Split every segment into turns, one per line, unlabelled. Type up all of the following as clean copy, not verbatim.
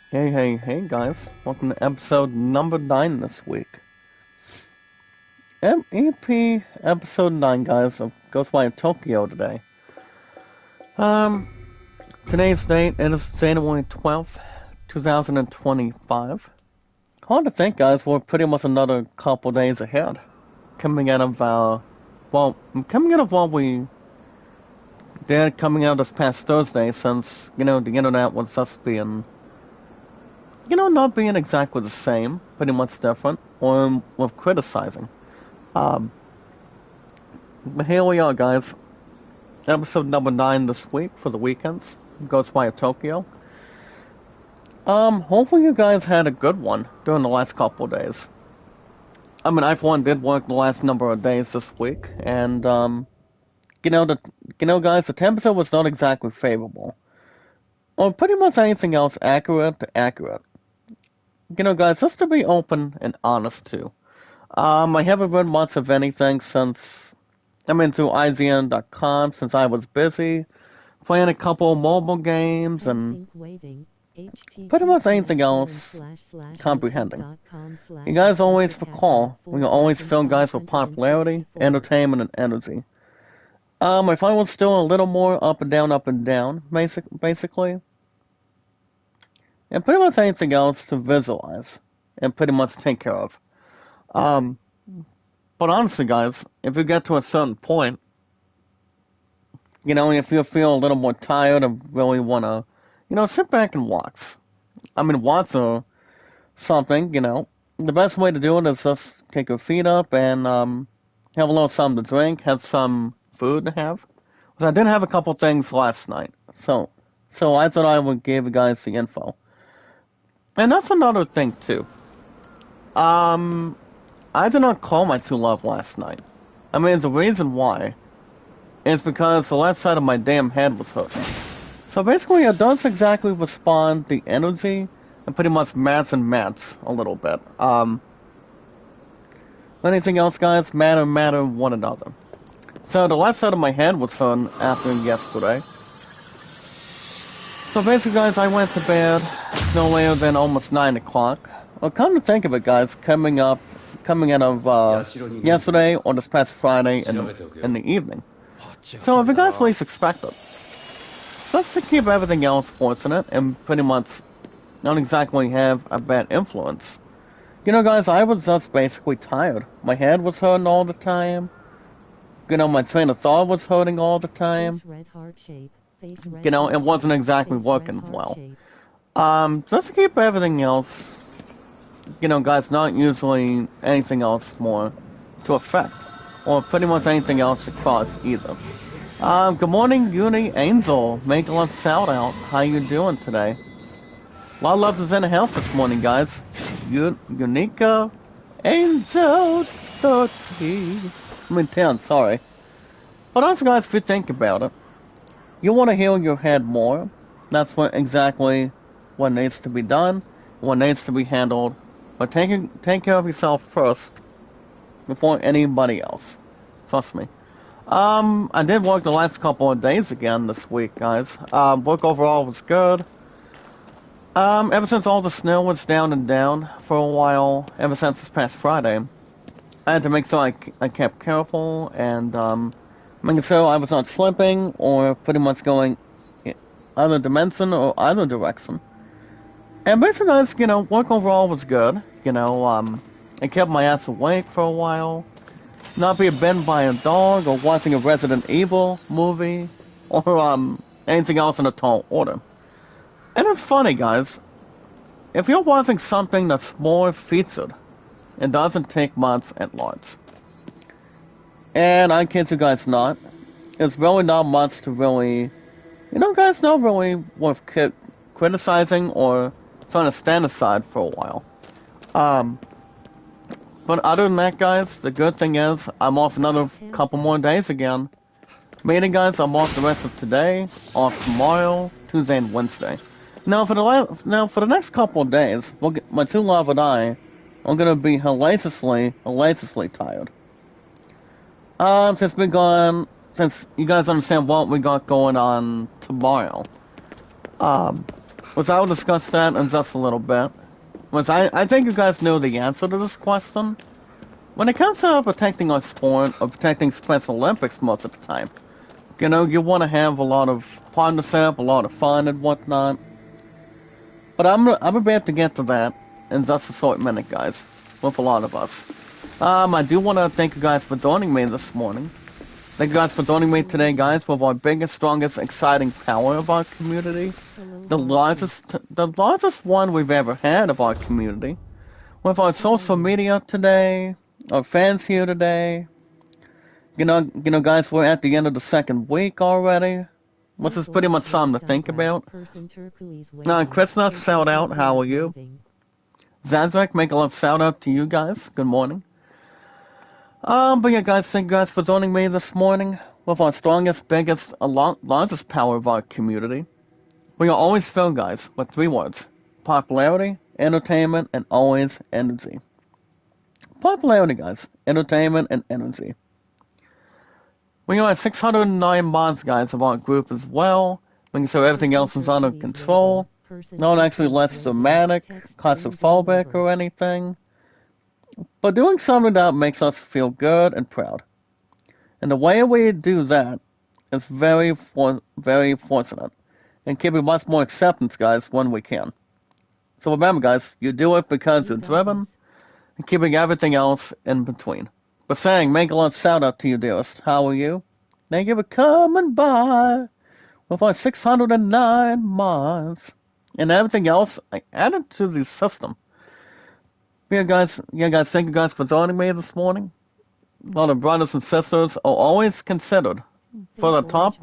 Hey guys, welcome to episode number 9 this week. MEP episode 9 guys of Ghostwire Tokyo today. Um, Today's date is January 12th, 2025. Hard to think guys, we're pretty much another couple days ahead. Coming out of what we did coming out this past Thursday since, the internet was just being not being exactly the same, pretty much different, or with criticizing. Um, but here we are, guys. Episode number 9 this week for the weekends. Ghostwire Tokyo. Hopefully you guys had a good one during the last couple of days. I mean, I for one did work the last number of days this week, and, guys, the temperature was not exactly favorable. Or pretty much anything else accurate to accurate. Guys, just to be open and honest too. I haven't read much of anything since, through IGN.com since I was busy playing a couple of mobile games and pretty much anything else comprehending. You guys always recall, we always fill guys with popularity, entertainment, and energy. If I was still a little more up and down, basically, and pretty much anything else to visualize and pretty much take care of. But honestly, guys, if you get to a certain point, if you feel a little more tired and really want to, sit back and watch. Watch or something, the best way to do it is just kick your feet up and have a little something to drink, have some food to have. Because I did have a couple things last night, so I thought I would give you guys the info. And that's another thing, too. I did not call my true love last night. The reason why is because the left side of my damn head was hurting. So basically, it does exactly respond the energy and pretty much mats a little bit. Anything else, guys? Matter one another. So the left side of my head was hurting after yesterday. So basically, guys, I went to bed no later than almost 9 o'clock. Well, come to think of it, guys, coming out of yesterday or this past Friday in the evening. So if you guys least expect it, just to keep everything else fortunate and pretty much not exactly have a bad influence. Guys, I was just basically tired. My head was hurting all the time. My train of thought was hurting all the time. It wasn't exactly working well. Just to keep everything else, guys, not usually anything else more to affect, or pretty much anything else to cause either. Good morning, Uni Angel, make a love shout out. How you doing today? A lot of love is in the house this morning, guys. Unica Angel 10, sorry. But also, guys, if you think about it, you want to heal your head more. That's exactly what needs to be done, what needs to be handled. But take care of yourself first before anybody else. Trust me. I did work the last couple of days again this week, guys. Work overall was good. Ever since all the snow was down for a while, ever since this past Friday, I had to make sure I kept careful and making sure I was not slipping or pretty much going either dimension or either direction. And basically, guys, work overall was good. I kept my ass awake for a while. Not being bitten by a dog or watching a Resident Evil movie or anything else in a tall order. And it's funny, guys. If you're watching something that's more featured, it doesn't take much at large. And I kid you guys not. It's really not much to really, guys, not really worth criticizing or trying to stand aside for a while. But other than that, guys, the good thing is I'm off another couple more days again. Meaning, guys, I'm off the rest of today, off tomorrow, Tuesday and Wednesday. Now for the next couple of days, my true love and I are gonna be hilariously tired. Since you guys understand what we got going on tomorrow. which I'll discuss that in just a little bit. Which I think you guys know the answer to this question. When it comes to protecting our sport, or protecting Special Olympics most of the time, you know, you want to have a lot of partnership, a lot of fun and whatnot. But I'm about to get to that in just a short minute, guys, with a lot of us. I do want to thank you guys for joining me this morning. Thank you guys for joining me today, guys, with our biggest, strongest, exciting power of our community. The largest one we've ever had of our community. With our social media today, our fans here today. You know, guys, we're at the end of the second week already, which is pretty much something to think about. Christmas, shout out, how are you? Zazak, make a love shout out to you guys, good morning. But yeah, guys, thank you guys for joining me this morning with our strongest, biggest, largest power of our community. We are always filled, guys, with 3 words: popularity, entertainment, and always energy. Popularity, guys, entertainment, and energy. We are at 609 mods, guys, of our group as well, making sure everything else is under control. Not actually less dramatic, claustrophobic, or anything, but doing something that makes us feel good and proud. And the way we do that is very fortunate, and keeping much more acceptance, guys, when we can. So remember, guys, you do it because you're driven, and keeping everything else in between. But saying, make a love shout out to you, dearest. How are you? Thank you for coming by with our 609 mods. And everything else I added to the system. Yeah, guys, thank you guys for joining me this morning. A lot of brothers and sisters are always considered for the top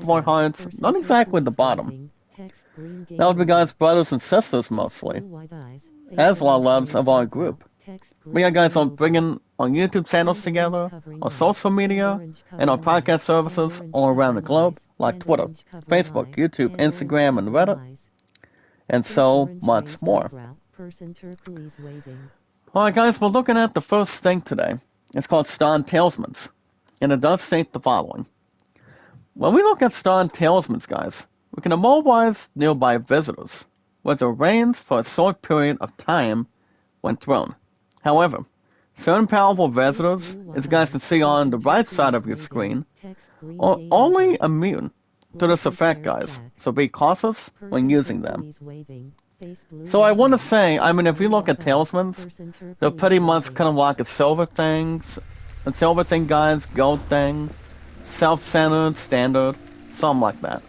of our hearts, not exactly the bottom. That would be, guys, brothers and sisters mostly, as our loves of our group. We are, guys, on bringing our YouTube channels together, our social media, and our podcast services all around the globe, like Twitter, Facebook, YouTube, Instagram, and Reddit, and so much more. Alright, guys, we're looking at the first thing today. It's called Star Talismans, and it does state the following. When we look at Star Talismans, guys, we can immobilize nearby visitors, which arrange for a short period of time when thrown. However, certain powerful visitors, as you guys can see on the right side of your screen, are only immune to this effect, guys, so be cautious when using them. So I want to say, I mean, if you look at talismans, they're pretty much kind of like a silver thing, guys, gold thing, self-centered, standard, something like that.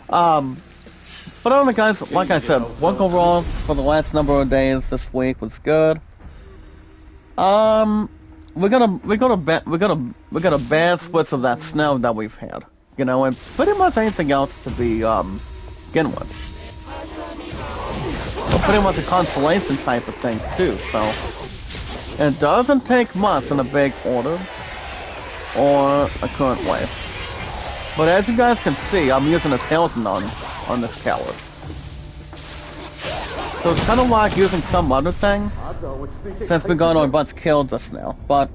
But other guys, like I said, work overall for the last number of days this week was good. We got a bad split of that snow that we've had, you know, and pretty much anything else to be begin with. Well, pretty much a consolation type of thing too. So it doesn't take much in a big order or a current wave. But as you guys can see, I'm using a talisman on this coward. So it's kind of like using some other thing, since we got our butts killed just now. But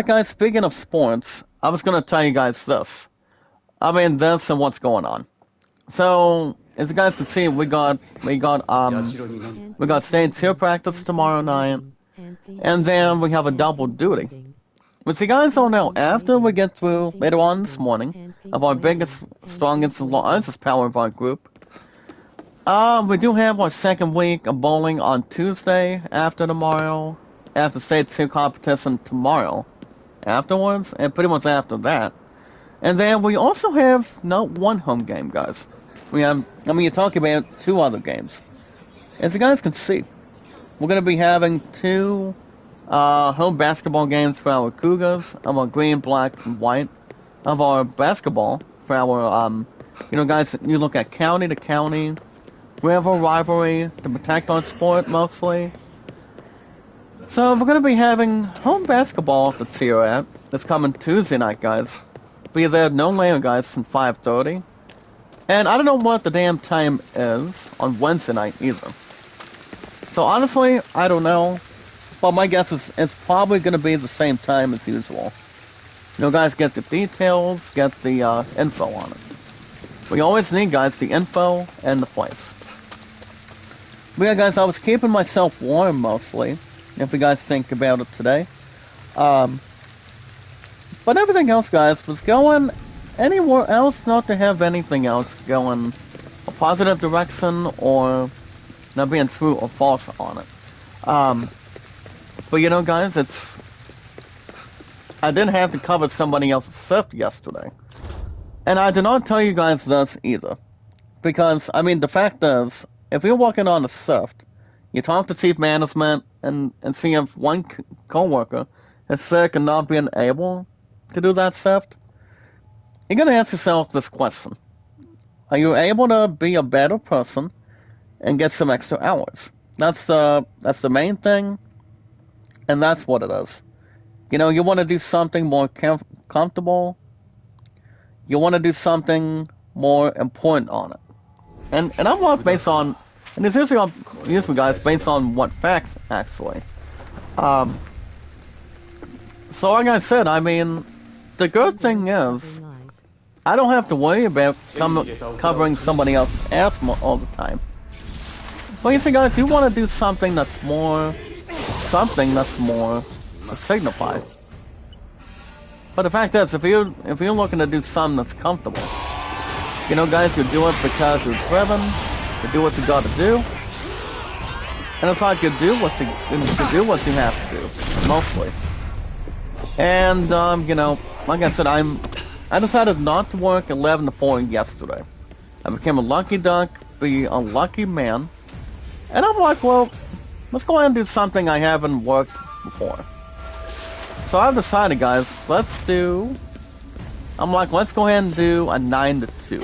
guys, speaking of sports, I was gonna tell you guys this. I mean, this and what's going on. So, as you guys can see, we got state cheer practice tomorrow night, and then we have a double duty. But you guys don't know, after we get through later on this morning of our biggest, strongest, largest power of our group, we do have our second week of bowling on Tuesday after tomorrow, after state cheer competition tomorrow afterwards, and pretty much after that. And then we also have not one home game, guys. We have, I mean, you're talking about 2 other games. As you guys can see, we're going to be having 2 home basketball games for our Cougars, of our green, black, and white, of our basketball for our, you know, guys, you look at county to county, we have a rivalry to protect our sport mostly. So we're going to be having home basketball to cheer at. It's coming Tuesday night, guys. Be there no later, guys, than 5:30. And I don't know what the damn time is on Wednesday night either. So honestly, I don't know. But my guess is it's probably going to be the same time as usual. You know, guys, get the details, get the info on it. We always need, guys, the info and the place. But yeah, guys, I was keeping myself warm mostly, if you guys think about it today. But everything else, guys, was going anywhere else, not to have anything else going a positive direction or not being true or false on it. But you know, guys, I didn't have to cover somebody else's shift yesterday. And I did not tell you guys this either. Because, I mean, the fact is, if you're working on a shift, you talk to chief management and see if one co-worker is sick and not being able to do that shift, you're going to ask yourself this question. Are you able to be a better person and get some extra hours? That's the main thing, and that's what it is. You know, you want to do something more comfortable. You want to do something more important on it. And I'm not based on, and it's usually guys, based on what facts, actually. So like I said, I mean, the good thing is, I don't have to worry about covering somebody else's ass all the time. But you see, guys, you want to do something that's more to signify. But the fact is, if you're looking to do something that's comfortable, you know, guys, you do it because you're driven, you do what you got to do, and it's like you do what you have to do, mostly. And you know, like I said, I decided not to work 11 to 4 yesterday. I became a lucky duck, be a lucky man, and I'm like, well, let's go ahead and do something I haven't worked before. So I've decided, guys, let's go ahead and do a 9 to 2.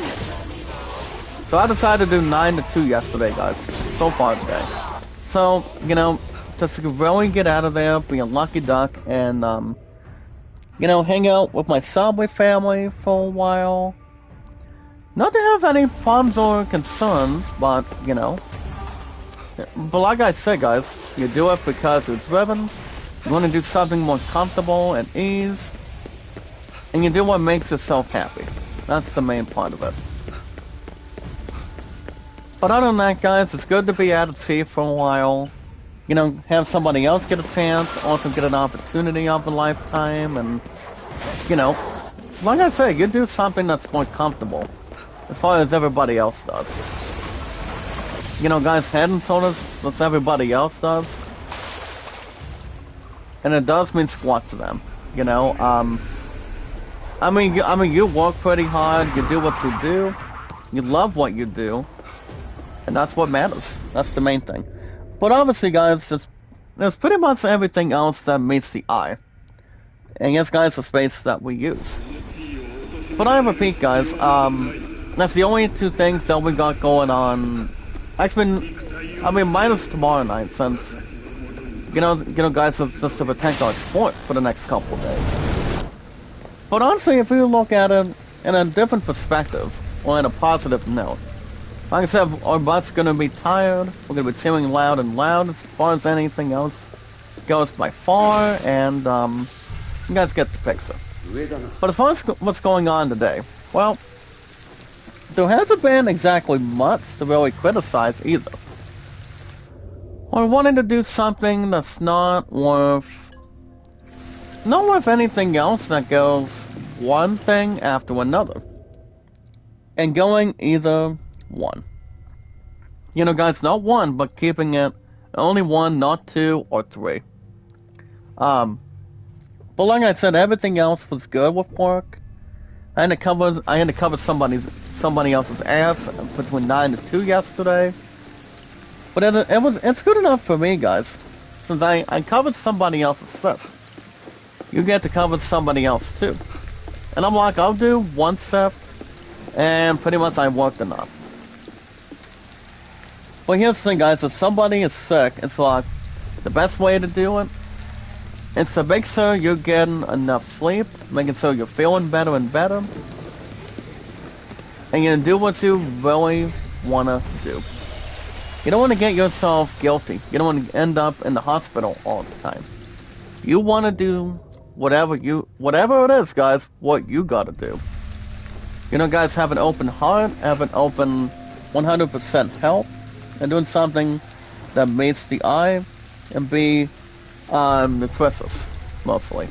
So I decided to do 9 to 2 yesterday, guys, so far today. So, you know, just to really get out of there, be a lucky duck, and, you know, hang out with my Subway family for a while. Not to have any problems or concerns, but, you know. But like I said, guys, you do it because you're driven. You want to do something more comfortable and ease. And you do what makes yourself happy. That's the main part of it. But other than that, guys, it's good to be out at sea for a while. You know, have somebody else get a chance, also get an opportunity of a lifetime, and, you know, like I say, you do something that's more comfortable, as far as everybody else does. You know, guys, head and shoulders, that's everybody else does. And it does mean squat to them, you know. I mean, you work pretty hard, you do what you do, you love what you do, and that's what matters. That's the main thing. But obviously, guys, there's pretty much everything else that meets the eye. And yes, guys, the space that we use. But I repeat, guys, that's the only two things that we got going on. Actually, I mean, minus tomorrow night, since, you know, guys, it's just a potential sport for the next couple of days. But honestly, if you look at it in a different perspective, or in a positive note, like I said, our butt's gonna be tired, we're gonna be chewing loud and loud as far as anything else goes by far, and, you guys get the picture. But as far as what's going on today, well, there hasn't been exactly much to really criticize either. We're wanting to do something that's not worth anything else that goes one thing after another. And going either one. You know, guys, not one, but keeping it only one, not 2 or 3. But like I said, everything else was good with work. I had to cover somebody else's ass between 9 to 2 yesterday. But it's good enough for me, guys. Since I covered somebody else's shift. You get to cover somebody else too. And I'm like, I'll do one shift, and pretty much I worked enough. But here's the thing, guys, if somebody is sick, it's like, the best way to do it is to make sure you're getting enough sleep, making sure you're feeling better and better, and you do what you really want to do. You don't want to get yourself guilty. You don't want to end up in the hospital all the time. You want to do whatever it is, guys, what you gotta do. You know, guys, have an open heart, have an open 100% help, and doing something that meets the eye, and be nutritious, mostly.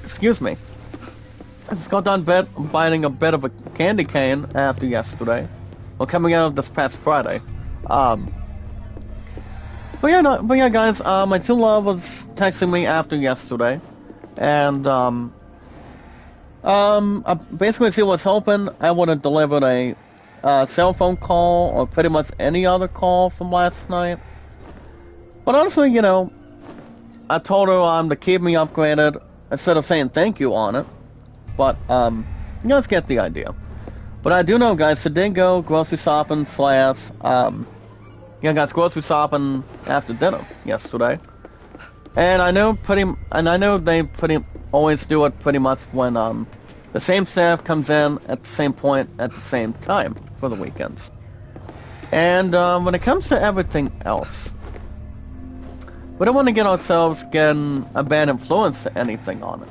Excuse me. I just got done biting a bit of a candy cane after yesterday. Well, coming out of this past Friday. But yeah, guys, my true love was texting me after yesterday, and I basically she was hoping I would have delivered a cell phone call or pretty much any other call from last night. But honestly, you know, I told her to keep me upgraded instead of saying thank you on it. But you guys get the idea. But I do know, guys, she did go grocery shopping / guys, grocery shopping after dinner yesterday. And I know they always do it pretty much when the same staff comes in at the same point at the same time for the weekends. And when it comes to everything else, we don't want to get ourselves getting a bad influence to anything on it.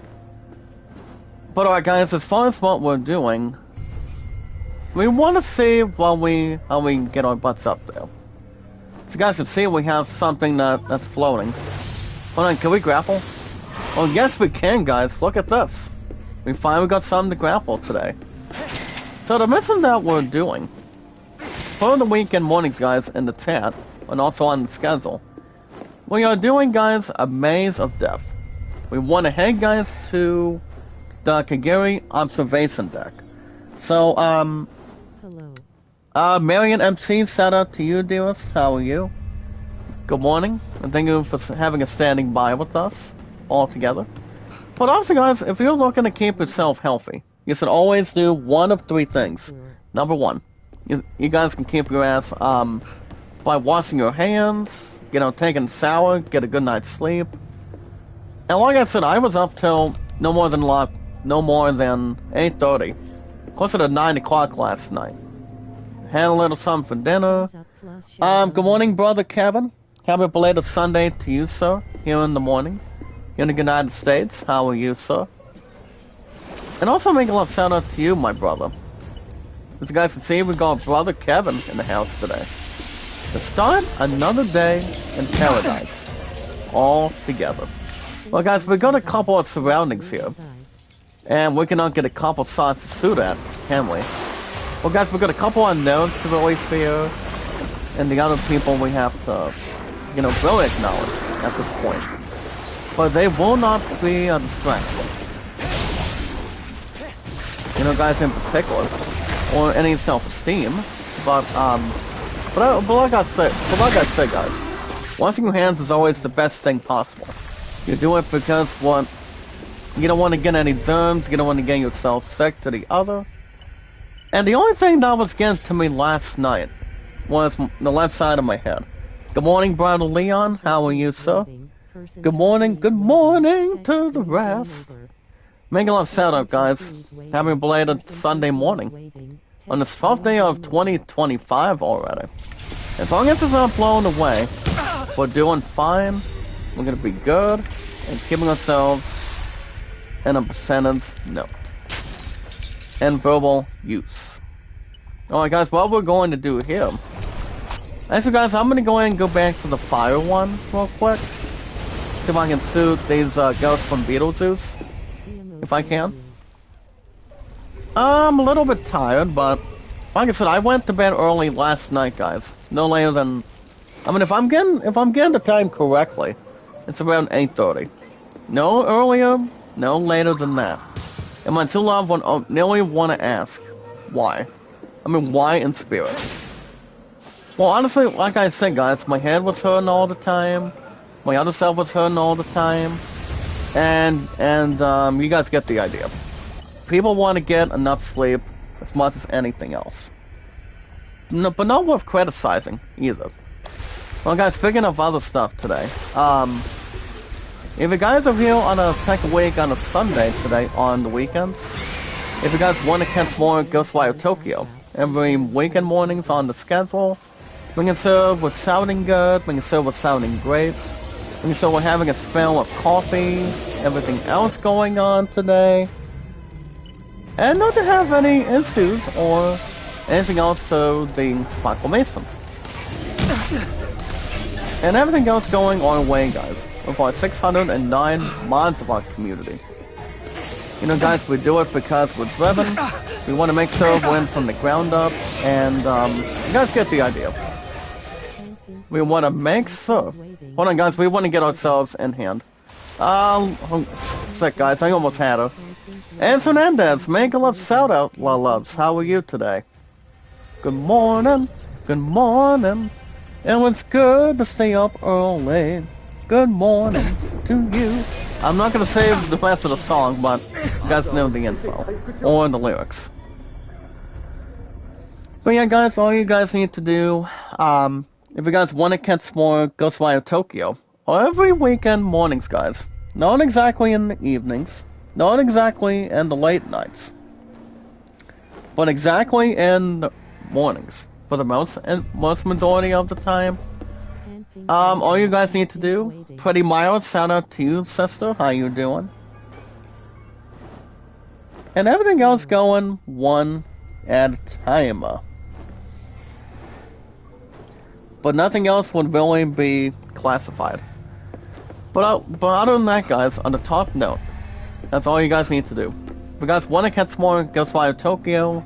But alright, guys, as far as what we're doing, we want to see how we get our butts up there. So guys, you see we have something that's floating. Hold on, can we grapple? Oh yes we can, guys, look at this. We finally got something to grapple today. So the mission that we're doing, for the weekend mornings, guys, in the chat, and also on the schedule, we are doing, guys, a Maze of Death. We want to head, guys, to the Kagiri observation deck. So,
Hello.
Marion MC, shout out to you, dearest. How are you? Good morning, and thank you for having a standing by with us all together. But also, guys, if you're looking to keep yourself healthy, you should always do one of three things. Number one, you guys can keep your ass by washing your hands, you know, taking a shower, get a good night's sleep. And like I said, I was up till no more than 8:30, closer to 9 o'clock last night. Had a little something for dinner. Good morning, brother Kevin. Happy belated Sunday to you, sir, here in the morning. In the United States, how are you, sir? And also make a love shout out to you, my brother. As you guys can see, we got brother Kevin in the house today. To start another day in paradise. All together. Well, guys, we got a couple of surroundings here. And we cannot get a couple of shots to shoot at, can we? Well, guys, we got a couple of unknowns to really fear. And the other people we have to, you know, really acknowledge at this point. But they will not be a distraction. You know, guys in particular, or any self-esteem. But like I said, guys, washing your hands is always the best thing possible. You do it because you don't want to get any germs, you don't want to get yourself sick to the other. And the only thing that was getting to me last night was the left side of my head. Good morning, brother Leon. How are you, sir? Good morning to the rest. Make a love shout out, guys. Happy belated Sunday morning. On the 12th day of 2025 already. As long as it's not blown away, we're doing fine. We're gonna be good and keeping ourselves in a percentage note. And verbal use. Alright, guys, what we're going to do here. Actually, guys, I'm gonna go ahead and go back to the fire one real quick. See if I can shoot these ghosts from Beetlejuice. If I can. I'm a little bit tired, but like I said, I went to bed early last night, guys. No later than, I mean, if I'm getting the time correctly, it's around 8:30. No earlier, no later than that. And my two loved one nearly want to ask, why? I mean, why in spirit? Well, honestly, like I said, guys, my head was hurting all the time. My other self was hurting all the time. And you guys get the idea. People want to get enough sleep as much as anything else. No, but not worth criticizing either. Well, guys, speaking of other stuff today, if you guys are here on a second week on a Sunday today on the weekends, if you guys want to catch more Ghostwire Tokyo every weekend mornings on the schedule, we can serve with sounding good, we can serve with sounding great, we can serve with having a spell of coffee, everything else going on today. and not to have any issues or anything else to the proclamation. And everything else going our way, guys, with our 609 mods of our community. You know, guys, we do it because we're driven. We want to make sure we're in from the ground up, and you guys get the idea. We want to make sure. Hold on, guys, we want to get ourselves in hand. I'm sick, guys, I almost had her. And Hernandez, make a love shout out, La Loves. How are you today? Good morning, good morning. It was good to stay up early. Good morning to you. I'm not gonna save the rest of the song, but you guys know the info. Or the lyrics. But yeah, guys, all you guys need to do, if you guys want to catch more Ghostwire Tokyo, every weekend mornings, guys. Not exactly in the evenings. Not exactly in the late nights. But exactly in the mornings. For the most majority of the time. All you guys need to do, Pretty mild, shout out to you, sister, how you doing? And everything else going one at a time. But nothing else would really be classified. But other than that, guys, on the top note, that's all you guys need to do. If you guys want to catch more Ghostwire Tokyo,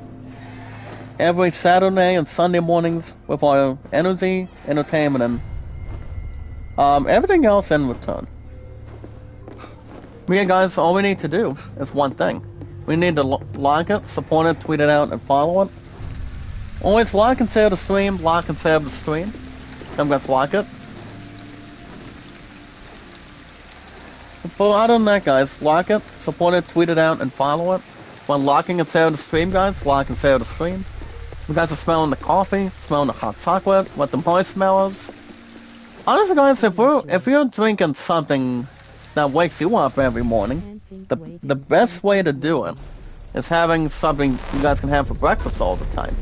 every Saturday and Sunday mornings with our energy, entertainment, and everything else in return. But yeah, guys, all we need to do is one thing. We need to like it, support it, tweet it out, and follow it. Always like and share the stream, like and share the stream. I'm gonna like it. But other than that, guys, like it, support it, tweet it out, and follow it. When liking and share the stream, guys, like and share the stream. You guys are smelling the coffee, smelling the hot chocolate, what the moist smell is. Honestly, guys, if you're drinking something that wakes you up every morning, the best way to do it is having something you guys can have for breakfast all the time.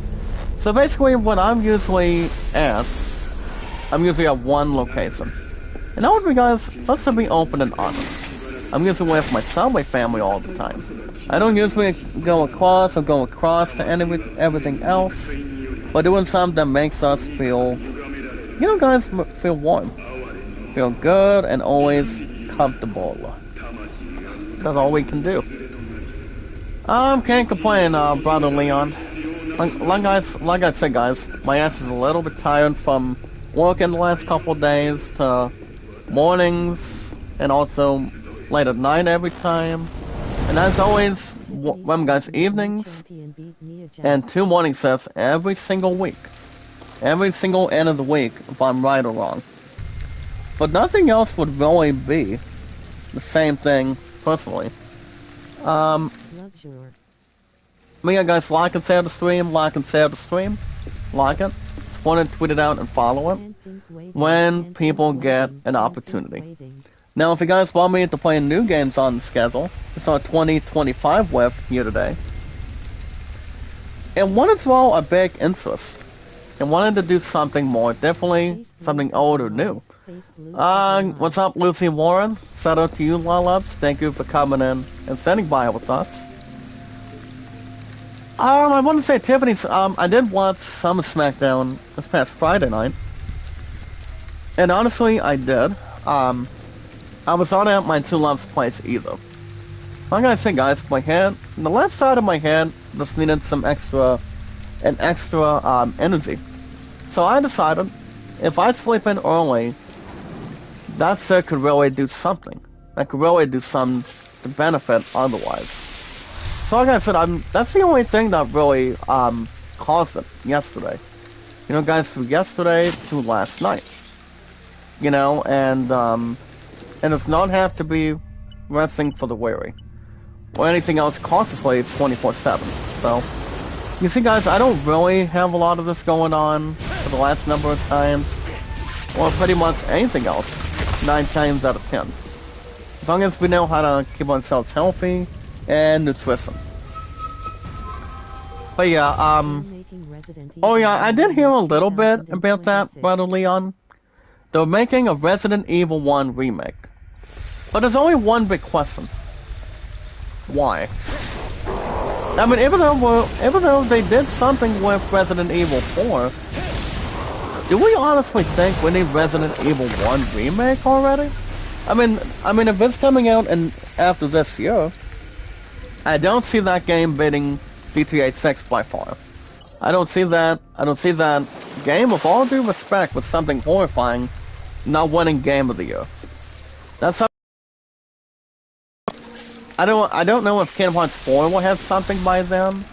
So basically, what I'm usually at one location. And that would be, guys, just to be open and honest. I'm usually with my subway family all the time. I don't usually go across to everything else, but doing something that makes us feel, you know, guys, feel warm, feel good, and always comfortable. That's all we can do. Can't complain, brother Leon. Like I said, guys, my ass is a little bit tired from working the last couple of days to mornings and also late at night every time. And as always, guys, evenings and 2 morning shifts every single week. Every single end of the week, if I'm right or wrong. But nothing else would really be the same thing, personally. But yeah, guys, like and share the stream, like and share the stream. Like it, support it, tweet it out, and follow it when people get an opportunity. Now, if you guys want me to play new games on the schedule, it's our 2025 with here today. And one as well a big interest. And wanted to do something more, definitely something old or new. What's up, Lucy Warren? Shout out to you, Lollups. Thank you for coming in and standing by with us. I want to say, Tiffany's, I did watch some of SmackDown this past Friday night. And honestly, I did. I was not at my 2 loves place either. I'm gonna say, guys, my head, the left side of my head just needed some extra energy. So I decided, if I sleep in early, that shit could really do something. That could really do something to benefit otherwise. So like I said, that's the only thing that really caused it yesterday. You know, guys, from yesterday to last night. You know, and it does not have to be resting for the weary. Or anything else cautiously 24/7. So, you see, guys, I don't really have a lot of this going on for the last number of times. Or pretty much anything else. 9 times out of 10. As long as we know how to keep ourselves healthy and nutrition. But yeah, oh yeah, I did hear a little bit about that, Brother Leon. They're making a Resident Evil 1 remake. But there's only one big question. Why? I mean, even though they did something with Resident Evil 4, do we honestly think we need Resident Evil 1 remake already? I mean, if it's coming out after this year, I don't see that game beating GTA 6 by far. I don't see that game, with all due respect, with something horrifying, not winning Game of the Year. That's how. I don't know if Kingdom Hearts 4 will have something by then,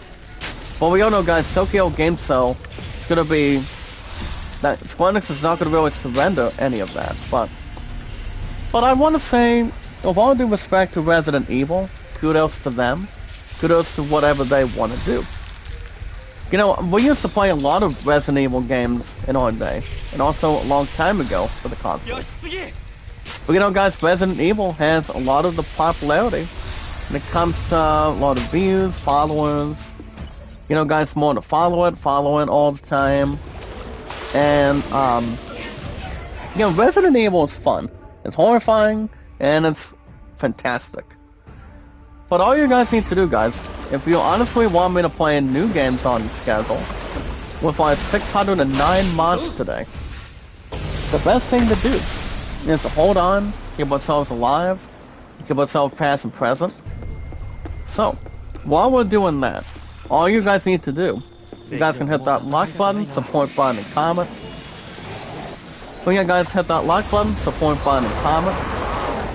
but we all know, guys, Tokyo Game Show is gonna be that Square Enix is not gonna really surrender any of that. But I want to say, with all due respect to Resident Evil, kudos to them, kudos to whatever they want to do. You know, we used to play a lot of Resident Evil games in our day, and also a long time ago for the consoles. But you know, guys, Resident Evil has a lot of the popularity when it comes to a lot of views, followers. You know, guys more to follow it all the time. And, you know, Resident Evil is fun. It's horrifying, and it's fantastic. But all you guys need to do, guys, if you honestly want me to play new games on the schedule, with like 609 mods today, the best thing to do is to hold on, keep ourselves alive, keep ourselves past and present. So, while we're doing that, all you guys need to do, you guys can hit that like button, support button, and comment. So yeah, guys, hit that like button, support button, and comment.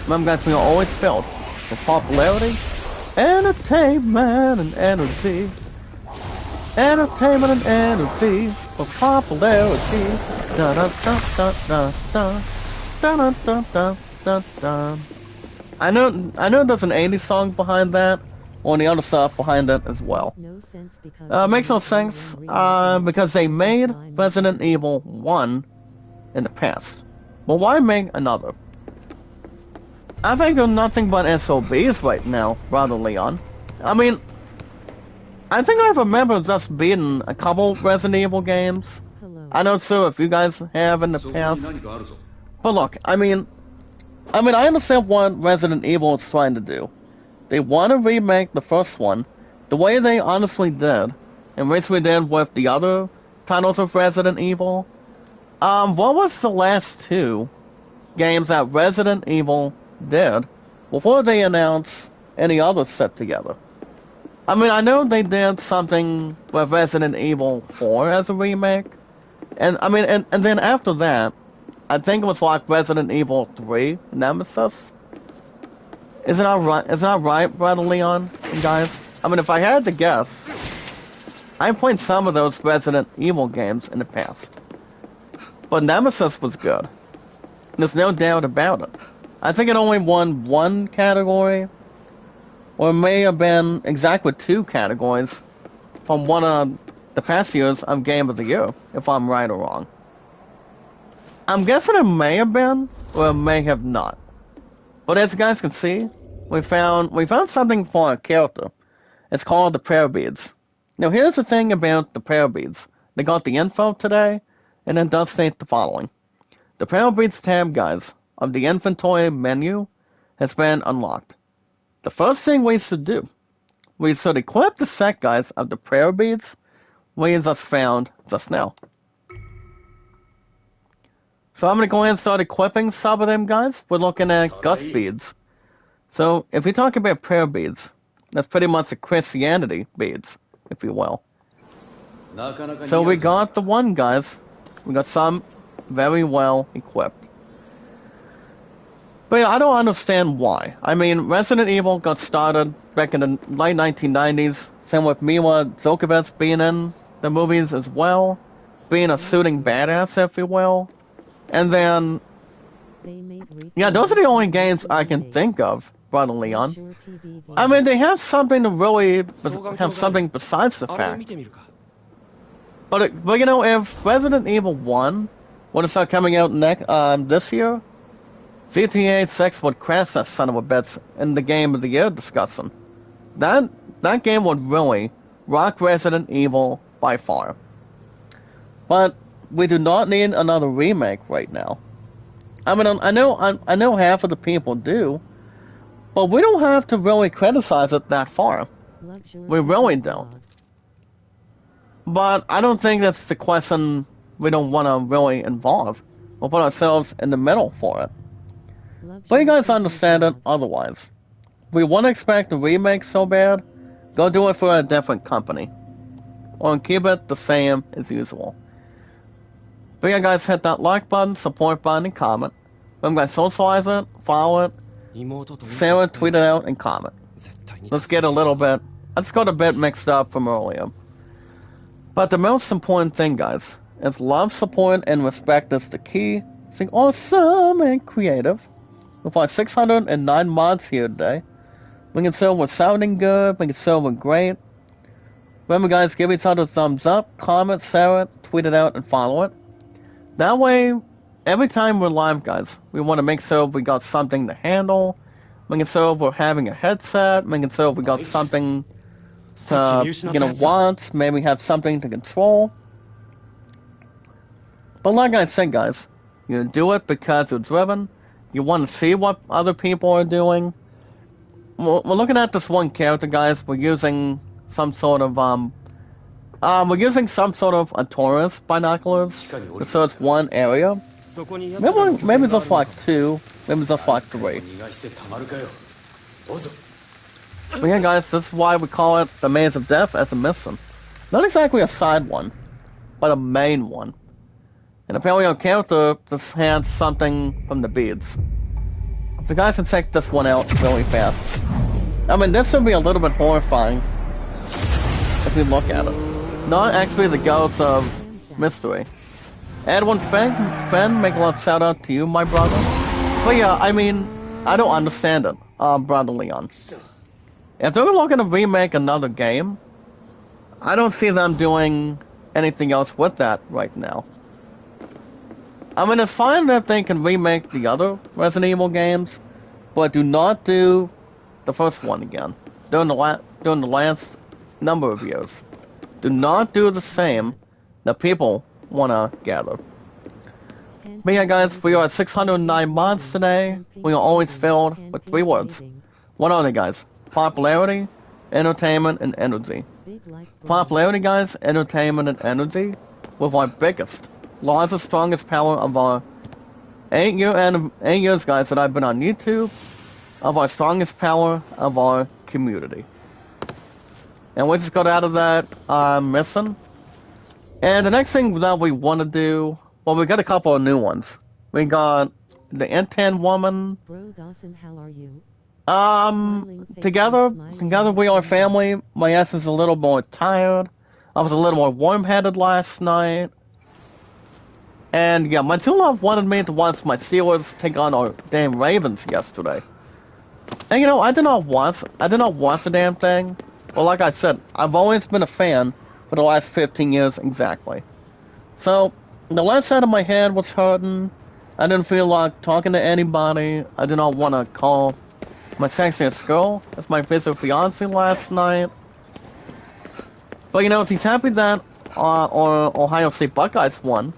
Remember, guys, we are always filled with popularity, entertainment, and energy. Entertainment and energy for popularity. Da da da da da da da da da da da. I know there's an 80s song behind that, or the other stuff behind it as well. Makes no sense, because they made Resident Evil 1 in the past. But why make another? I think they're nothing but SOBs right now, Brother Leon. I mean, I think I remember just beating a couple Resident Evil games. I know too if you guys have in the past. But look, I mean, I understand what Resident Evil is trying to do. They want to remake the first one the way they honestly did, and basically did with the other titles of Resident Evil. What was the last two games that Resident Evil did before they announced any others set together? I mean, I know they did something with Resident Evil 4 as a remake, and I mean, and then after that, I think it was like Resident Evil 3 Nemesis. Isn't that right, Brother Leon and guys? I mean, if I had to guess, I played some of those Resident Evil games in the past, but Nemesis was good. There's no doubt about it. I think it only won one category, or it may have been exactly two categories from one of the past years of Game of the Year, if I'm right or wrong. I'm guessing it may have been, or it may have not. But as you guys can see, we found something for a character. It's called the prayer beads. Now here's the thing about the prayer beads. They got the info today, and it does state the following. The prayer beads tab, guys, of the inventory menu has been unlocked. The first thing we should do, we should equip the set, guys, of the prayer beads we just found just now. So I'm going to go ahead and start equipping some of them, guys. We're looking at gust beads. So if we talk about prayer beads, that's pretty much the Christianity beads, if you will. So we got the one, guys. We got some very well equipped. But yeah, I don't understand why. I mean, Resident Evil got started back in the late 1990s. Same with Mila Djokovic being in the movies as well. Being a suiting badass, if you will. And then, yeah, those are the only games I can think of, Brother Leon. I mean, they have something to really have something besides the fact. But you know, if Resident Evil 1 were to start coming out this year, GTA 6 would crash that son of a bitch in the Game of the Year discussion. That game would really rock Resident Evil by far. But we do not need another remake right now. I mean, I know half of the people do, but we don't have to really criticize it that far. We really don't. But I don't think that's the question we don't want to really involve. We'll put ourselves in the middle for it. But you guys understand it otherwise. If we want to expect a remake so bad, go do it for a different company. Or keep it the same as usual. But yeah guys, hit that like button, support button, and comment. Remember guys, socialize it, follow it, share it, tweet it out, and comment. Let's get a little bit, let's got a bit mixed up from earlier. But the most important thing guys, is love, support, and respect is the key. Staying awesome and creative. With our 609 mods here today. Making sure we're sounding good, making sure we're great. Remember guys, give each other a thumbs up, comment, share it, tweet it out, and follow it. That way, every time we're live guys, we want to make sure we got something to handle, making sure we're having a headset, making sure we got something to, watch, maybe have something to control. But like I said guys, you do it because you're driven, you want to see what other people are doing. We're looking at this one character guys, we're using some sort of a tourist binoculars, so it's one area. Maybe just like 2, maybe just like 3. But yeah guys, this is why we call it the Maze of Death as a mission. Not exactly a side one, but a main one. And apparently our character just has something from the beads. So guys can check this one out really fast. I mean, this would be a little bit horrifying if we look at it. Not actually the ghost of mystery. Edwin Fenn, make a lot of shout out to you, my brother. But yeah, I mean, I don't understand it, brother Leon. If they're looking to remake another game, I don't see them doing anything else with that right now. I mean, it's fine that they can remake the other Resident Evil games, but do not do the first one again. During the last number of years. Do not do the same that people want to gather. But yeah guys, we are at 609 mods today. We are always filled with 3 words. What are they guys? Popularity, entertainment, and energy. Popularity guys, entertainment, and energy. With our biggest, largest, strongest power of our 8 years guys that I've been on YouTube. Of our strongest power of our community. And we just got out of that mission. And the next thing that we want to do, well, we got a couple of new ones. We got the N10 woman.
Bro Dawson, how are you?
Together we are family. My ass is a little more tired. I was a little more warm-headed last night. And yeah, my true love wanted me to watch my Steelers take on our damn Ravens yesterday. And you know, I did not watch the damn thing. Well, like I said, I've always been a fan for the last 15 years exactly. So, the left side of my head was hurting. I didn't feel like talking to anybody. I did not want to call my sexiest girl as my future fiance last night. But you know, she's happy that Ohio State Buckeyes won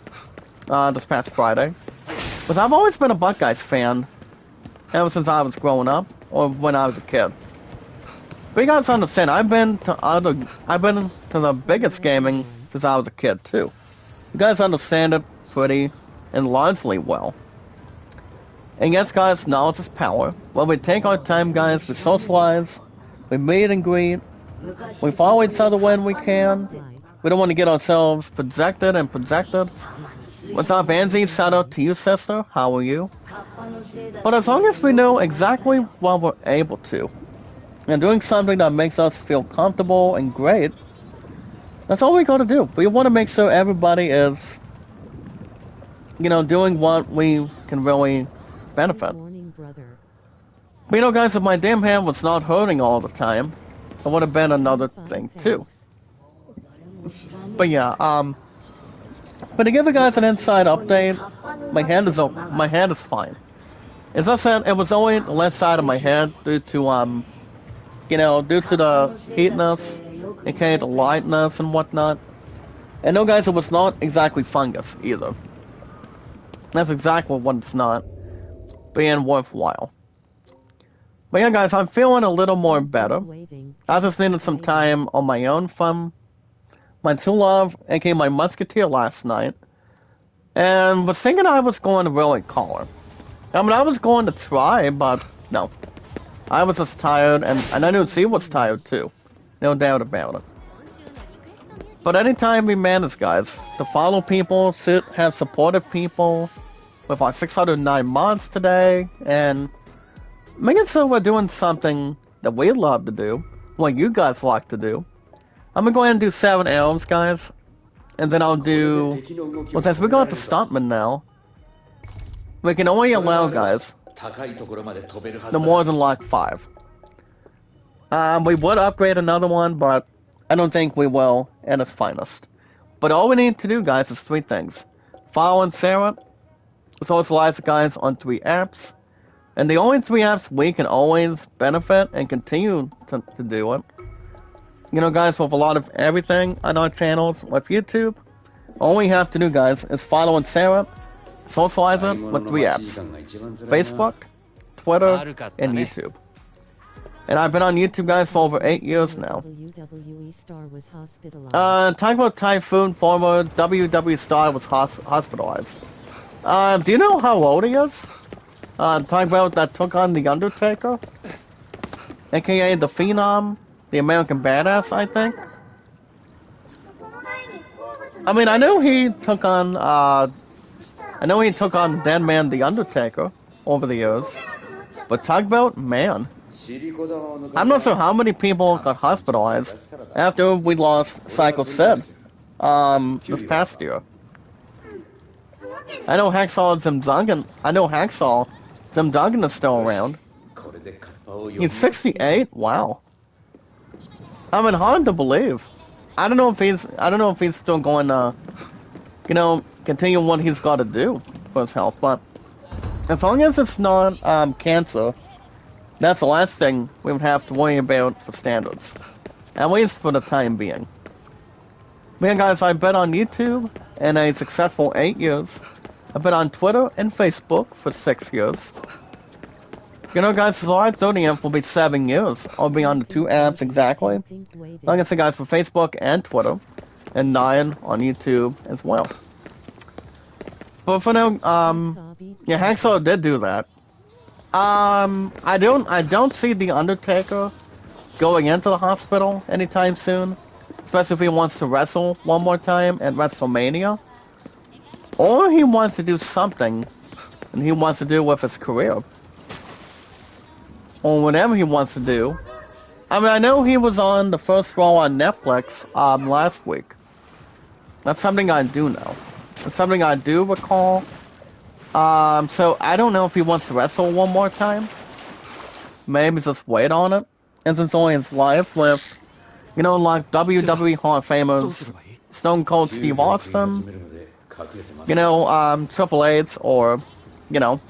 this past Friday. Because I've always been a Buckeyes fan ever since I was growing up, or when I was a kid. But you guys understand, I've been to the biggest gaming since I was a kid too. You guys understand it pretty and largely well. And yes guys, knowledge is power. Well, we take our time guys, we socialize, we meet and greet, we follow each other when we can. We don't want to get ourselves projected. What's up Angie? Shout out to you sister, how are you? But as long as we know exactly what we're able to, and doing something that makes us feel comfortable and great, that's all we gotta do. We want to make sure everybody is, you know, doing what we can really benefit. But you know guys, if my damn hand was not hurting all the time, it would have been another thing too. But yeah, but to give you guys an inside update, my hand is fine. As I said, it was only the left side of my head due to due to the heatness, aka the lightness and whatnot. And no guys, it was not exactly fungus either. That's exactly what it's not being worthwhile. But yeah, guys, I'm feeling a little more better. I just needed some time on my own from my true love, aka my musketeer, last night. And was thinking I was going to really call her. I mean, I was going to try, but no. I was just tired, and I knew she was tired too. No doubt about it. But anytime we manage, guys, to follow people, have supportive people, with our 609 mods today, and making sure we're doing something that we love to do, what you guys like to do. I'm gonna go ahead and do 7 elves, guys, and then I'll do... Well, since we got the stuntman now, we can only allow, guys, no more than like 5. We would upgrade another one, but I don't think we will at its finest. But all we need to do, guys, is 3 things. Following Sarah, socialize, guys, on 3 apps. And the only 3 apps we can always benefit and continue to do it. You know, guys, with a lot of everything on our channels with YouTube, all we have to do, guys, is follow and Sarah, socialize it with 3 apps. Facebook, Twitter, and YouTube. And I've been on YouTube, guys, for over 8 years now. Talking about Typhoon, former WWE Star was hospitalized. Do you know how old he is? Talking about that took on The Undertaker? AKA The Phenom, the American Badass, I think. I mean, I know he took on, the dead man, The Undertaker, over the years. But talk about, man. I'm not sure how many people got hospitalized after we lost Psycho Sid, this past year. I know Hacksaw Zim Duggan is still around. He's 68? Wow. I mean, hard to believe. I don't know if he's still going to, continue what he's got to do for his health, but as long as it's not, cancer, that's the last thing we would have to worry about for standards. At least for the time being. But yeah, guys, I've been on YouTube in a successful 8 years. I've been on Twitter and Facebook for 6 years. You know, guys, July 30th will be 7 years. I'll be on the 2 apps exactly. Like I said, guys, for Facebook and Twitter. And 9 on YouTube as well. But for now, yeah, Hacksaw did do that. I don't see The Undertaker going into the hospital anytime soon. Especially if he wants to wrestle one more time at WrestleMania. Or he wants to do something, and he wants to do with his career. Or whatever he wants to do. I mean, I know he was on the first Raw on Netflix, last week. That's something I do know. It's something I do recall. So I don't know if he wants to wrestle one more time. Maybe just wait on it. And since only his life with, like WWE Hall of Famers, Stone Cold Steve Austin, Triple H, or,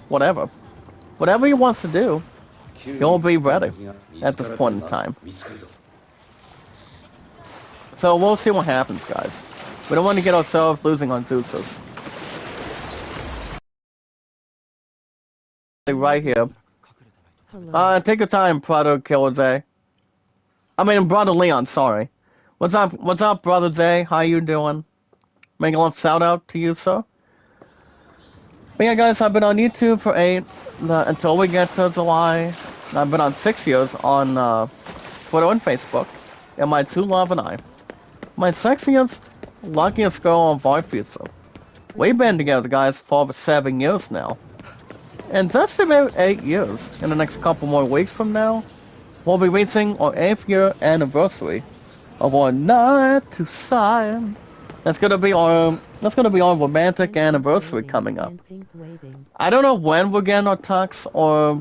whatever. Whatever he wants to do, he'll be ready at this point in time. So we'll see what happens, guys. We don't want to get ourselves losing on Zeus's. Right here. Take your time, Brother Killer J. Brother Leon, sorry. What's up, Brother J? How you doing? Make a little shout out to you, sir. But yeah, guys, I've been on YouTube for 8, until we get to July. I've been on 6 years on, Twitter and Facebook. And my true love and I. My sexiest, luckiest girl on our future. We've been together, guys, for over 7 years now. And that's about 8 years. In the next couple more weeks from now, we'll be reaching our 8th year anniversary of our night to sign. That's gonna be our romantic anniversary coming up. I don't know when we're getting our tux or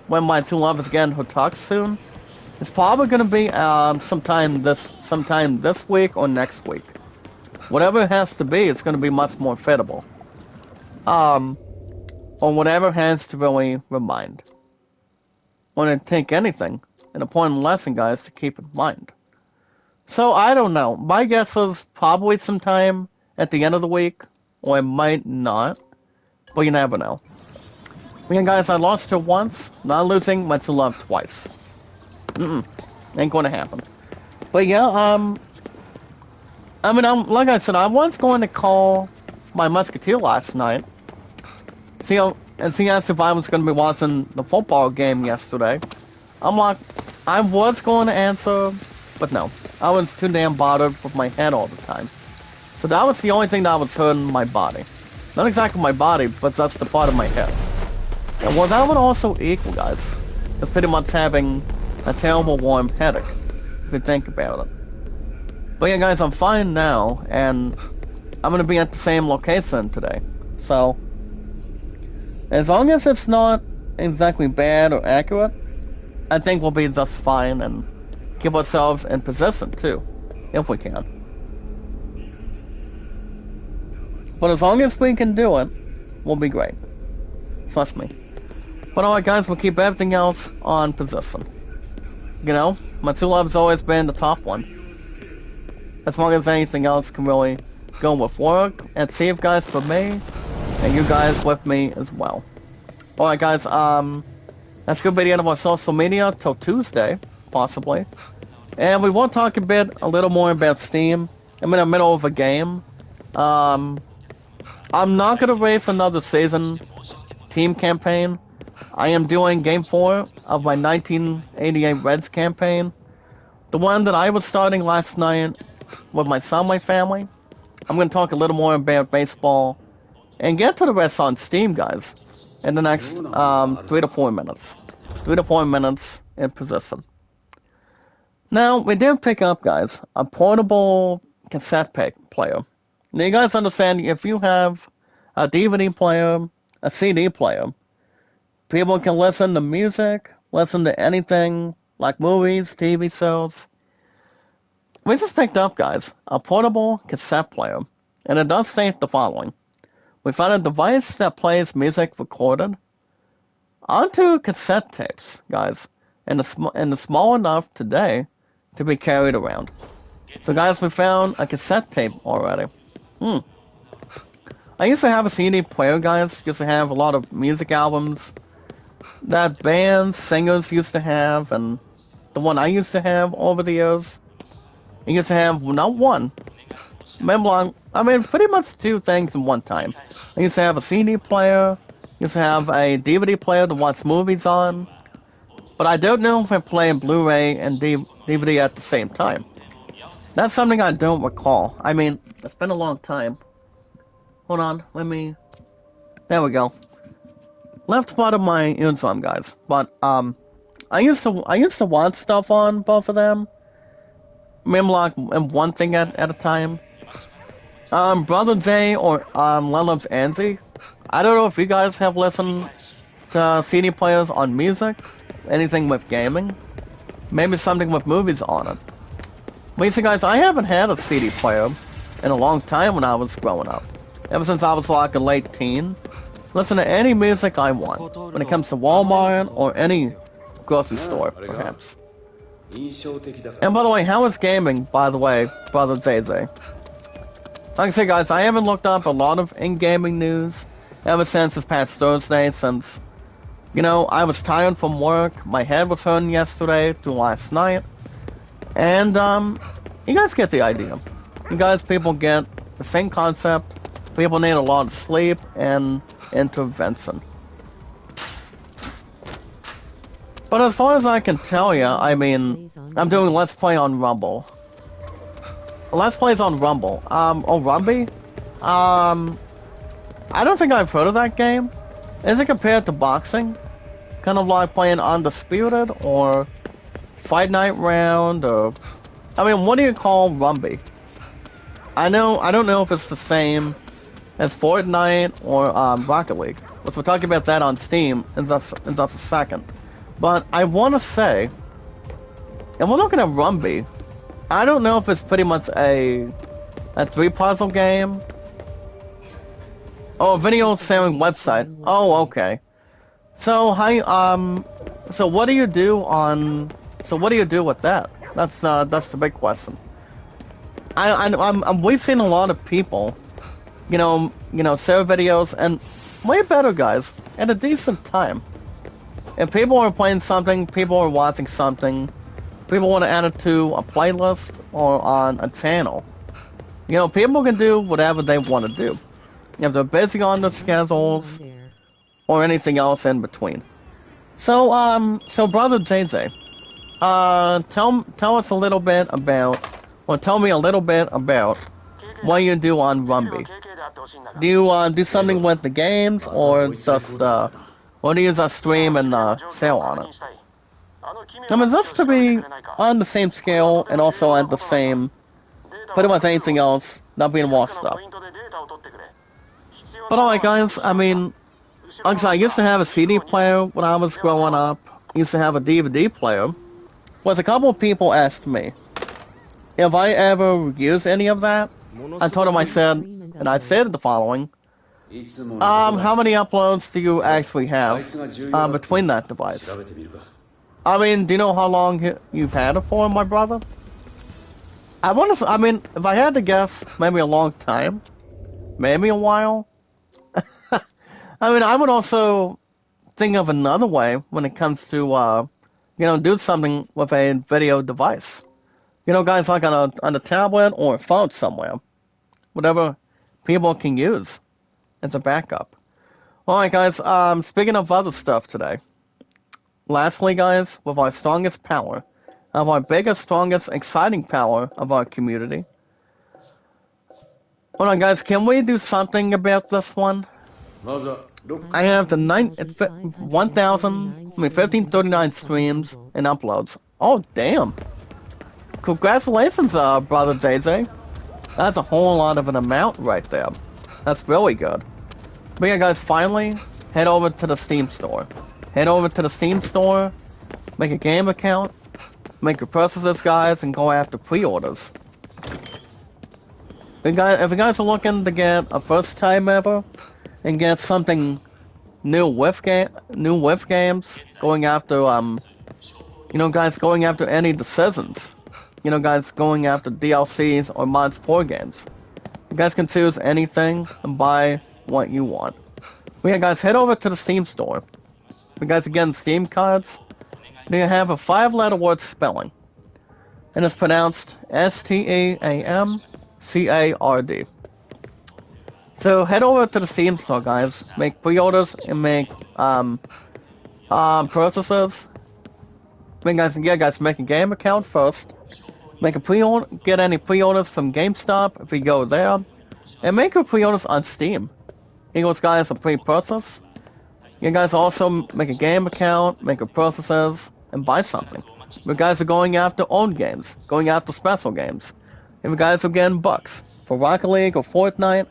when my true love is getting her tux soon. It's probably gonna be sometime this week or next week. Whatever it has to be, it's gonna be much more fittable. Or whatever has to really remind. Want to take anything, an important lesson, guys, to keep in mind. So, I don't know. My guess is probably sometime at the end of the week, or it might not, but you never know. Yeah, guys, I lost her once, not losing my true love twice. Ain't gonna happen. But yeah, I mean, like I said, I was going to call my musketeer last night. See, asked if I was going to be watching the football game yesterday. I'm like, I was going to answer, but no. I was too damn bothered with my head all the time. So that was the only thing that was hurting my body. Not exactly my body, but that's the part of my head. And well, that would also equal, guys. It's pretty much having a terrible warm headache, if you think about it. But yeah, guys, I'm fine now, and I'm gonna be at the same location today. So, as long as it's not exactly bad or accurate, I think we'll be just fine and keep ourselves in position too, if we can. But as long as we can do it, we'll be great. Trust me. But alright, guys, we'll keep everything else on position. You know, my true love's always been the top one. As long as anything else can really go with work and save, guys, for me, and you guys with me as well. Alright, guys, that's gonna be the end of our social media till Tuesday, possibly. And we will talk a little more about Steam. I'm in the middle of a game. I'm not gonna race another season team campaign. I am doing Game 4 of my 1988 Reds campaign. The one that I was starting last night with my son, my family. I'm going to talk a little more about baseball and get to the rest on Steam, guys, in the next 3 to 4 minutes. 3 to 4 minutes in position. Now, we did pick up, guys, a portable cassette player. Now, you guys understand, if you have a DVD player, a CD player, people can listen to music, listen to anything, like movies, TV shows. We just picked up, guys, a portable cassette player, and it does state the following. We found a device that plays music recorded onto cassette tapes, guys, and it's small enough today to be carried around. So, guys, we found a cassette tape already. I used to have a CD player, guys. Used to have a lot of music albums that bands, singers used to have, and the one I used to have over the years. I used to have not one, pretty much 2 things in one time. I used to have a CD player, used to have a DVD player to watch movies on, but I don't know if I play Blu-ray and DVD at the same time. That's something I don't recall. I mean, it's been a long time. Hold on, there we go. Left part of my eardrum, guys, but I used to watch stuff on both of them. Remember, like, one thing at a time. Brother J or Lelev's Angie. I don't know if you guys have listened to CD players on music, anything with gaming, maybe something with movies on it. But you see, guys, I haven't had a CD player in a long time when I was growing up. Ever since I was like a late teen. Listen to any music I want, when it comes to Walmart or any grocery store, perhaps. And by the way, how is gaming, by the way, Brother JJ? Like I say, guys, I haven't looked up a lot of in-gaming news ever since this past Thursday, since, you know, I was tired from work, my head was hurting yesterday through last night, and, you guys get the idea. You guys, people get the same concept. People need a lot of sleep and intervention. But as far as I can tell you, I mean, I'm doing Let's Play on Rumble. Let's Plays on Rumble. Rumby? I don't think I've heard of that game. Is it compared to boxing? Kind of like playing Undisputed or Fight Night Round or... I mean, what do you call Rumby? I don't know if it's the same as Fortnite or Rocket League. Which we're talking about that on Steam in just a second. But I want to say, and we're looking at Rumby, I don't know if it's pretty much a 3-puzzle game. Oh, a video sharing website. Oh, okay. So so what do you do with that? That's the big question. We've seen a lot of people, you know, share videos, and way better, guys, at a decent time. If people are playing something, people are watching something, people want to add it to a playlist or on a channel. You know, people can do whatever they want to do. If they're busy on their schedules or anything else in between. So, so Brother JJ, tell us a little bit about, or tell me a little bit about what you do on Rumby. Do you, do something with the games, or just, or do you just stream and, sell on it? I mean, just to be on the same scale and also at the same, pretty much anything else, not being washed up. But alright guys, I mean, like I used to have a CD player when I was growing up, used to have a DVD player. Was a couple of people asked me if I ever used any of that. I told them and I said the following. How many uploads do you actually have between that device? I mean, do you know how long you've had it for, my brother? I mean, if I had to guess, maybe a long time. Maybe a while. I mean, I would also think of another way when it comes to, you know, do something with a video device. You know, guys, like on a tablet or a phone somewhere. Whatever people can use as a backup. Alright, guys, speaking of other stuff today. Lastly, guys, with our strongest power, of our biggest, strongest, exciting power of our community. Hold on, guys, can we do something about this one? I have the 1539 streams and uploads. Oh, damn. Congratulations, Brother JJ. That's a whole lot of an amount right there. That's really good. But yeah, guys, finally, head over to the Steam store. Head over to the Steam store, make a game account, make your purchases, guys, and go after pre-orders. If you guys are looking to get a first time ever, and get something new with games, going after, you know, guys, going after any decisions. You know, guys, going after DLCs or mods for games. You guys can choose anything and buy what you want. But yeah, guys, head over to the Steam store. You guys are getting Steam cards. They have a 5-letter word spelling. And it's pronounced STEAMCARD. So head over to the Steam store, guys. Make pre-orders and make purchases. Guys, make a game account first. Make a pre-order. Get any pre-orders from GameStop if you go there, and make your pre-orders on Steam. Equals, guys, a pre-purchase. You guys also make a game account, make your purchases, and buy something. You guys are going after old games, going after special games. If you guys are getting bucks for Rocket League or Fortnite,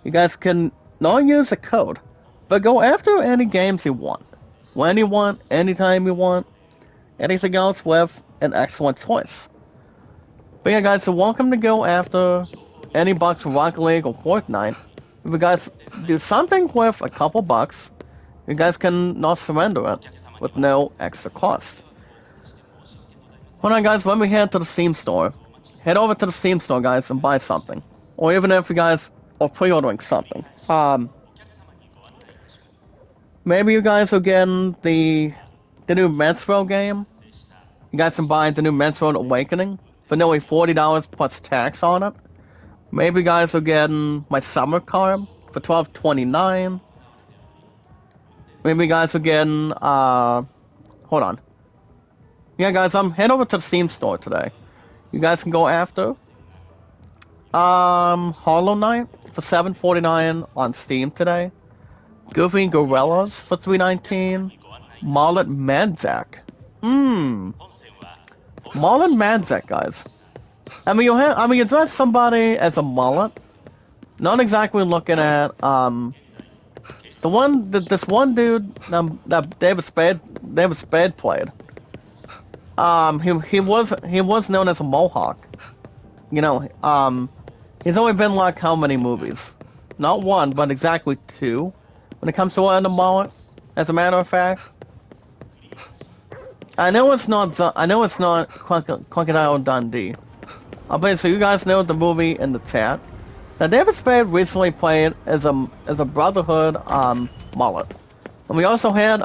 you guys can not use a code, but go after any games you want. When you want, anytime you want. Anything else with an excellent choice. But yeah, guys, so welcome to go after any bucks for Rocket League or Fortnite. If you guys do something with a couple bucks, you guys can not surrender it with no extra cost. Hold on, guys, let me head to the Steam store. Head over to the Steam store, guys, and buy something. Or even if you guys are pre-ordering something. Maybe you guys are getting the new Metro game. You guys can buy the new Metro Awakening for nearly $40 plus tax on it. Maybe you guys are getting my summer card for $12.29. Maybe you guys are getting, hold on. Yeah, guys, head over to the Steam store today. You guys can go after, Hollow Knight for $7.49 on Steam today. Goofy Gorillas for $3.19. Mullet Manzac. Mullet Manzac, guys. I mean, you dress somebody as a mullet. Not exactly looking at, this one dude, that David Spade played. He was known as a Mohawk. You know, he's only been like how many movies? Not one, but exactly 2. When it comes to wearing a mullet, as a matter of fact. I know it's not Crocodile Dundee. So you guys know the movie in the chat. Now, David Spade recently played as a Brotherhood mullet. And we also had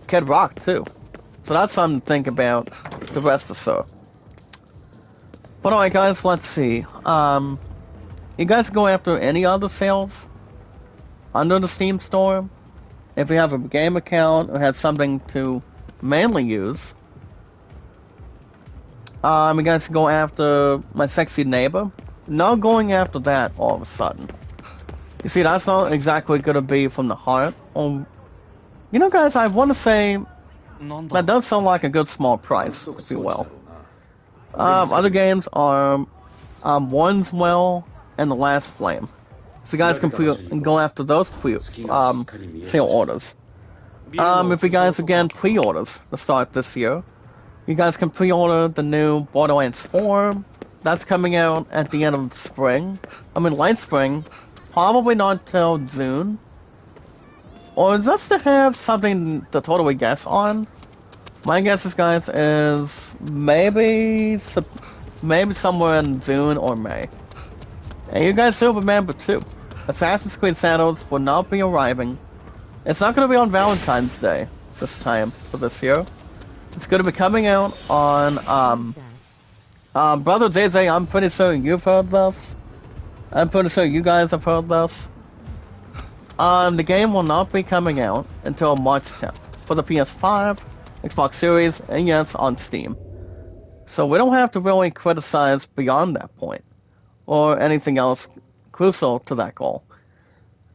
Kid Rock, too. So that's something to think about the rest of Sir. But alright, guys, let's see. You guys go after any other sales under the Steam store? If you have a game account or have something to mainly use. You guys go after My Sexy Neighbor. Not going after that all of a sudden. You see, that's not exactly going to be from the heart. You know, guys, I want to say that does sound like a good small price, if you will. Other games are One's Well and The Last Flame. So you guys can go after those sale orders. If you guys again pre-orders to start this year, you guys can pre-order the new Borderlands 4. That's coming out at the end of spring. I mean, late spring. Probably not till June. Or just to have something to totally guess on. My guess is, guys, is maybe somewhere in June or May. And you guys still remember too, Assassin's Creed Shadows will not be arriving. It's not going to be on Valentine's Day this time for this year. It's going to be coming out on Brother JJ. I'm pretty sure you've heard this. I'm pretty sure you guys have heard this. The game will not be coming out until March 10th for the PS5, Xbox Series, and yes, on Steam. So we don't have to really criticize beyond that point, or anything else crucial to that goal.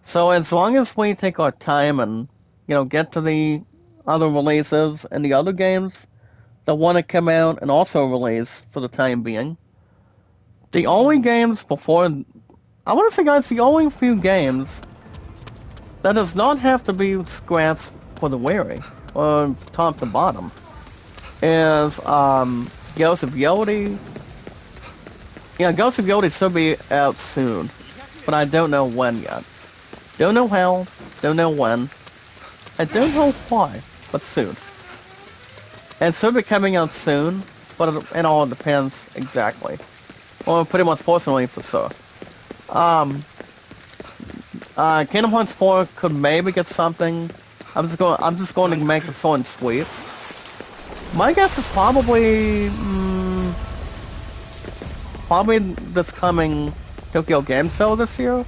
So as long as we take our time and, you know, get to the other releases and the other games that want to come out and also release for the time being, the only games before, I want to say, guys, the only few games that does not have to be scratched for the weary, or top to bottom, is Ghost of Yodi. Yeah, Ghost of Yodi should be out soon, but I don't know when yet. Don't know how, don't know when, I don't know why, but soon. And it should be coming out soon, but it all depends exactly. Well, pretty much fortunately for sure. Kingdom Hearts 4 could maybe get something. I'm just going to make it short and sweet. My guess is probably this coming Tokyo Game Show this year.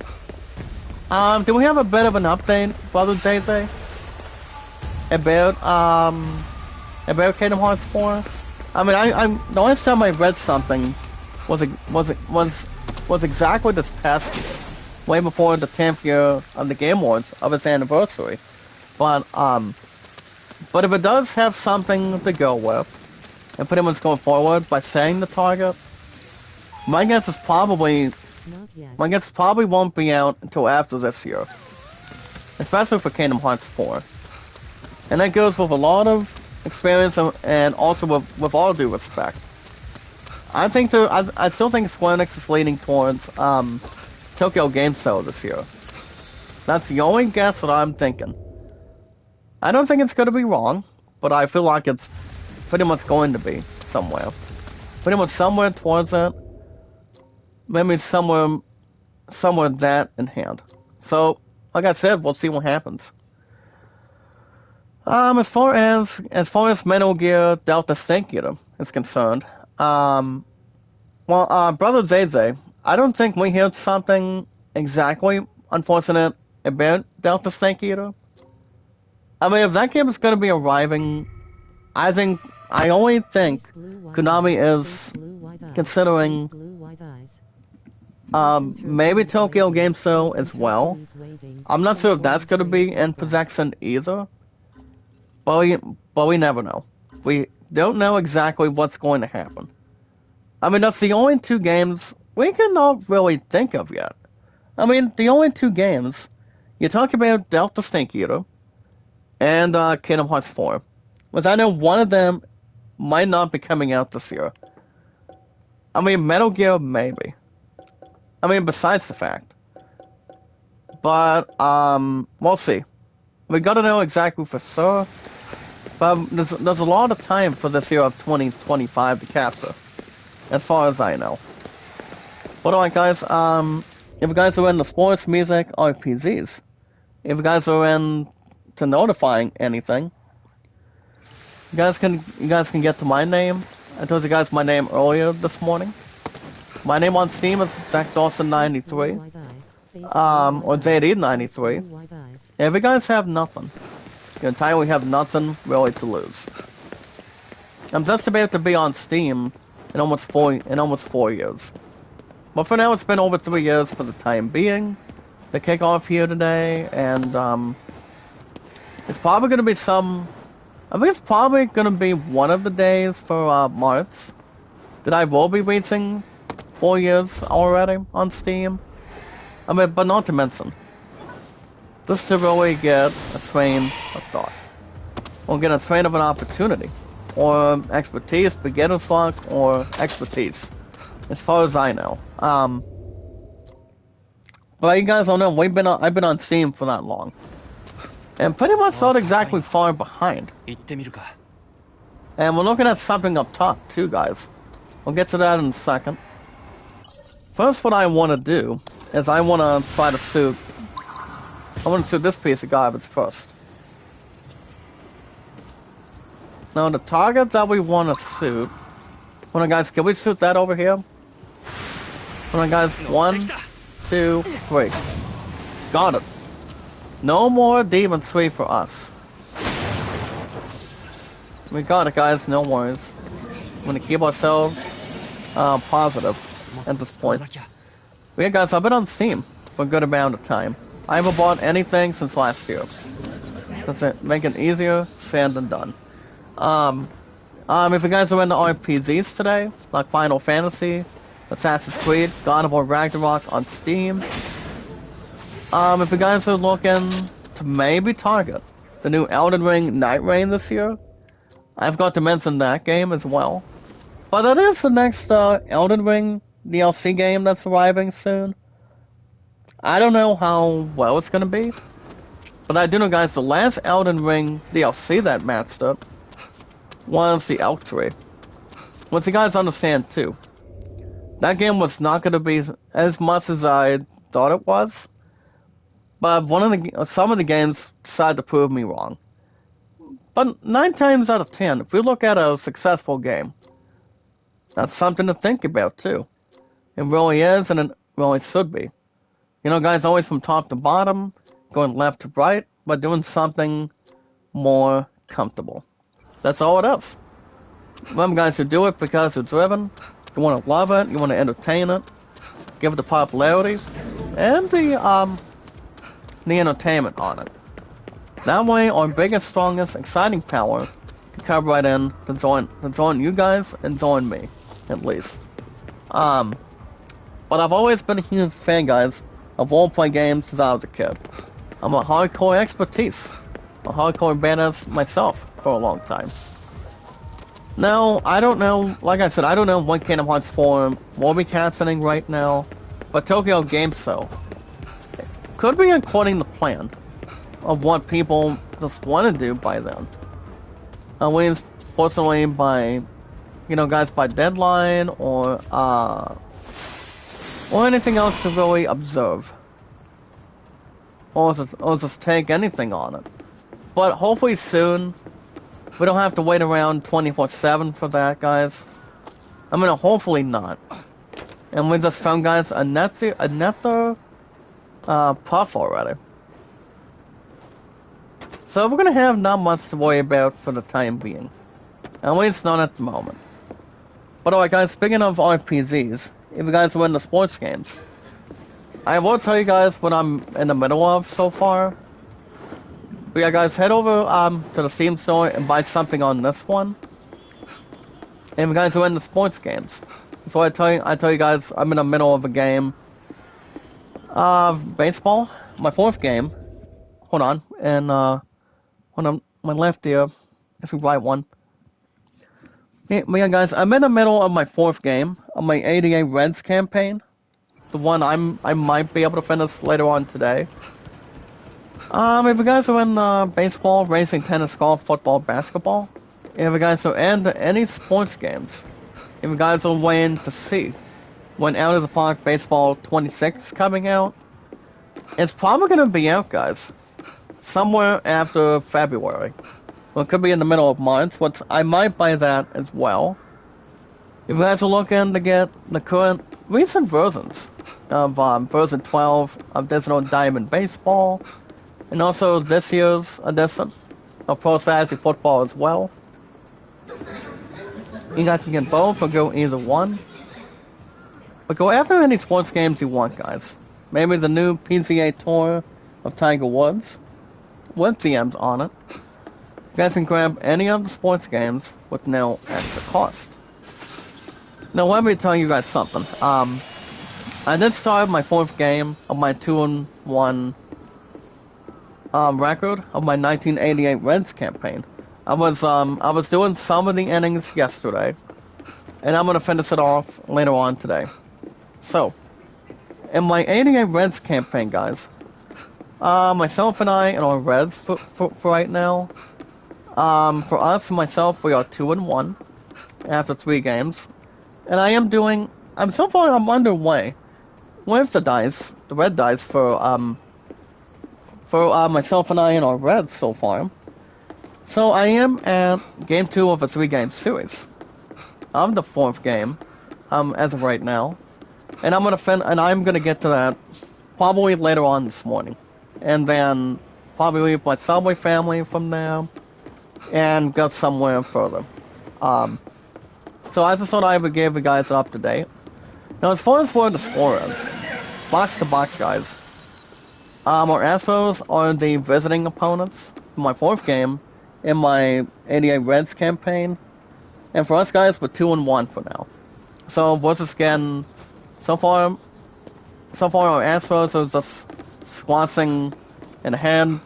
Do we have a bit of an update, Brother JJ? About Kingdom Hearts 4? I mean, the last time I read something was exactly this past year, way before the 10th year of the Game Awards of its anniversary. But if it does have something to go with, and pretty much going forward by saying the target, my guess is probably won't be out until after this year, especially for Kingdom Hearts 4. And that goes with a lot of experience and also with all due respect. I still think Square Enix is leaning towards Tokyo Game Show this year. That's the only guess that I'm thinking. I don't think it's going to be wrong, but I feel like it's pretty much going to be somewhere. Pretty much somewhere towards it. Maybe somewhere that in hand. So, like I said, we'll see what happens. As far as Metal Gear Delta Snake Eater is concerned, Brother JJ, I don't think we heard something exactly unfortunate about Delta Snake Eater. I mean, if that game is going to be arriving, I only think Konami is considering maybe Tokyo Game Show as well. I'm not sure if that's going to be in possession either, but we never know. We don't know exactly what's going to happen. I mean, that's the only two games we cannot really think of yet. I mean, the only two games, you talk about Delta Snake Eater and Kingdom Hearts 4, which I know one of them might not be coming out this year. I mean, Metal Gear, maybe. I mean, besides the fact. But, we'll see. We gotta know exactly for sure. But there's a lot of time for this year of 2025 to capture, as far as I know. But alright, guys, If you guys are into sports, music, RPGs, if you guys are into notifying anything, you guys can get to my name. I told you guys my name earlier this morning. My name on Steam is Zach Dawson 93, or JD 93. If you guys have nothing, you entirely have nothing really to lose. I'm just about to be on Steam in almost 4 years. But for now, it's been over 3 years for the time being. The kickoff here today, and it's probably gonna be I think it's probably gonna be one of the days for March that I will be reaching 4 years already on Steam. I mean, but not to mention, just to really get a train of thought, or get a train of an opportunity, or expertise, beginner's luck, or expertise, as far as I know. But you guys don't know, I've been on Steam for that long, and pretty much not exactly far behind. And we're looking at something up top too, guys. We'll get to that in a second. First, what I want to do is I want to try to shoot this piece of garbage first. Now, the target that we want to shoot... Hold on, guys, can we shoot that over here? Hold on, guys, 1, 2, 3. Got it. No more Demon 3 for us. We got it, guys, no worries. I'm gonna keep ourselves positive at this point. But yeah, guys, I've been on Steam for a good amount of time. I haven't bought anything since last year. That's it. Make it easier said than done. If you guys are into RPGs today, like Final Fantasy, Assassin's Creed, God of War Ragnarok on Steam. If you guys are looking to maybe target the new Elden Ring Night Rain this year, I've got to mention that game as well. But that is the next Elden Ring DLC game that's arriving soon. I don't know how well it's gonna be, but I do know, guys, the last Elden Ring DLC that matched up was the Elk Tree. Which you guys understand too. That game was not gonna be as much as I thought it was, but some of the games decided to prove me wrong. But 9 times out of 10, if we look at a successful game, that's something to think about too. It really is, and it really should be. You know, guys, always from top to bottom, going left to right, but doing something more comfortable. That's all it is. Remember, guys, who do it because it's driven. You want to love it, you want to entertain it, give it the popularity, and the entertainment on it. That way, our biggest, strongest, exciting power can come right in to join you guys and join me, at least. But I've always been a huge fan, guys, of role-play games since I was a kid. I'm a hardcore expertise, a hardcore badass myself for a long time. Now, I don't know, like I said, I don't know what Kingdom Hearts 4 will be happening right now, but Tokyo Game Show could be according to plan of what people just want to do by then. Fortunately, by, you know, guys, by deadline or anything else to really observe. Or just take anything on it. But hopefully soon, we don't have to wait around 24/7 for that, guys. I mean, hopefully not. And we just found, guys, a nether puff already. So we're gonna have not much to worry about for the time being. At least not at the moment. But alright, guys, speaking of RPGs, if you guys are into sports games, I will tell you guys what I'm in the middle of so far. But yeah, guys, head over to the Steam store and buy something on this one. And if you guys are into sports games, so I tell you guys, I'm in the middle of a game of baseball. My 4th game. Hold on, and hold on, my left ear. That's the right one. Yeah, guys, I'm in the middle of my 4th game of my ADA Reds campaign. The one I might be able to finish later on today. If you guys are in baseball, racing, tennis, golf, football, basketball, if you guys are into any sports games, if you guys are waiting to see when Out of the Park Baseball 26 is coming out. It's probably gonna be out, guys, somewhere after February. Well, it could be in the middle of March, but I might buy that as well. If you guys are looking to get the current recent versions of version 12 of Digital Diamond Baseball, and also this year's edition of Pro Fantasy Football as well, you guys can get both or go either one. But go after any sports games you want, guys. Maybe the new PGA Tour of Tiger Woods with DMs on it. You guys can grab any of the sports games with no extra cost. Now let me tell you guys something. I did start my 4th game of my 2-1 record of my 1988 Reds campaign. I was doing some of the innings yesterday, and I'm gonna finish it off later on today. So, in my 88 Reds campaign, guys, myself and I and our Reds for right now. For us, myself, we are 2-1 after 3 games, and I'm underway with the dice, the red dice for myself and I and our Reds so far. So I am at game 2 of a 3-game series. I'm the 4th game, as of right now, and I'm gonna get to that probably later on this morning, and then probably leave my Subway family from there and go somewhere further. So I just thought I would give you guys an up-to-date. Now, as far as where the score is, box to box, guys, our Astros are the visiting opponents in my 4th game in my 88 Reds campaign, and for us, guys, we're 2-1 for now. So we're just getting, so far our Astros are just squashing in hand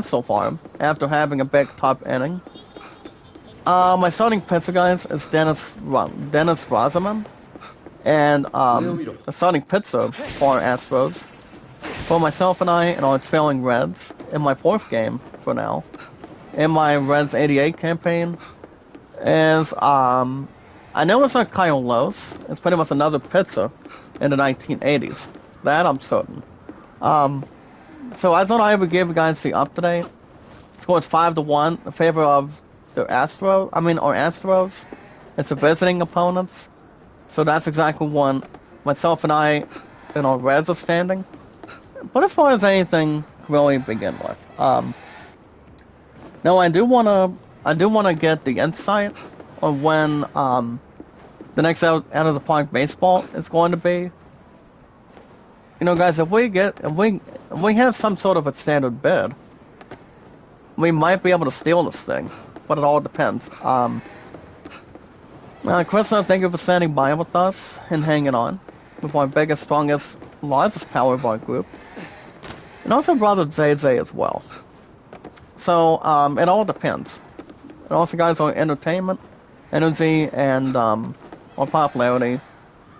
so far after having a big top inning. My starting pitcher, guys, is Dennis Rosamond, and the starting pitcher for our Astros, for myself and I and our trailing Reds in my 4th game for now, in my Reds 88 campaign, is I know it's not Kyle Lose. It's pretty much another pitcher in the 1980s. That I'm certain. So I thought I would give you guys the up-to-date. Score is 5-1 in favor of our Astros. It's the visiting opponents. So that's exactly what myself and I and our Reds are standing. But as far as anything to really begin with, now I do wanna get the insight on when the next out of the park baseball is going to be. You know, guys, if we have some sort of a standard bid, we might be able to steal this thing, but it all depends. Krishna, thank you for standing by with us and hanging on with our biggest, strongest, largest power bar group, and also brother JJ as well. So it all depends. And also, guys, our entertainment, energy, and our popularity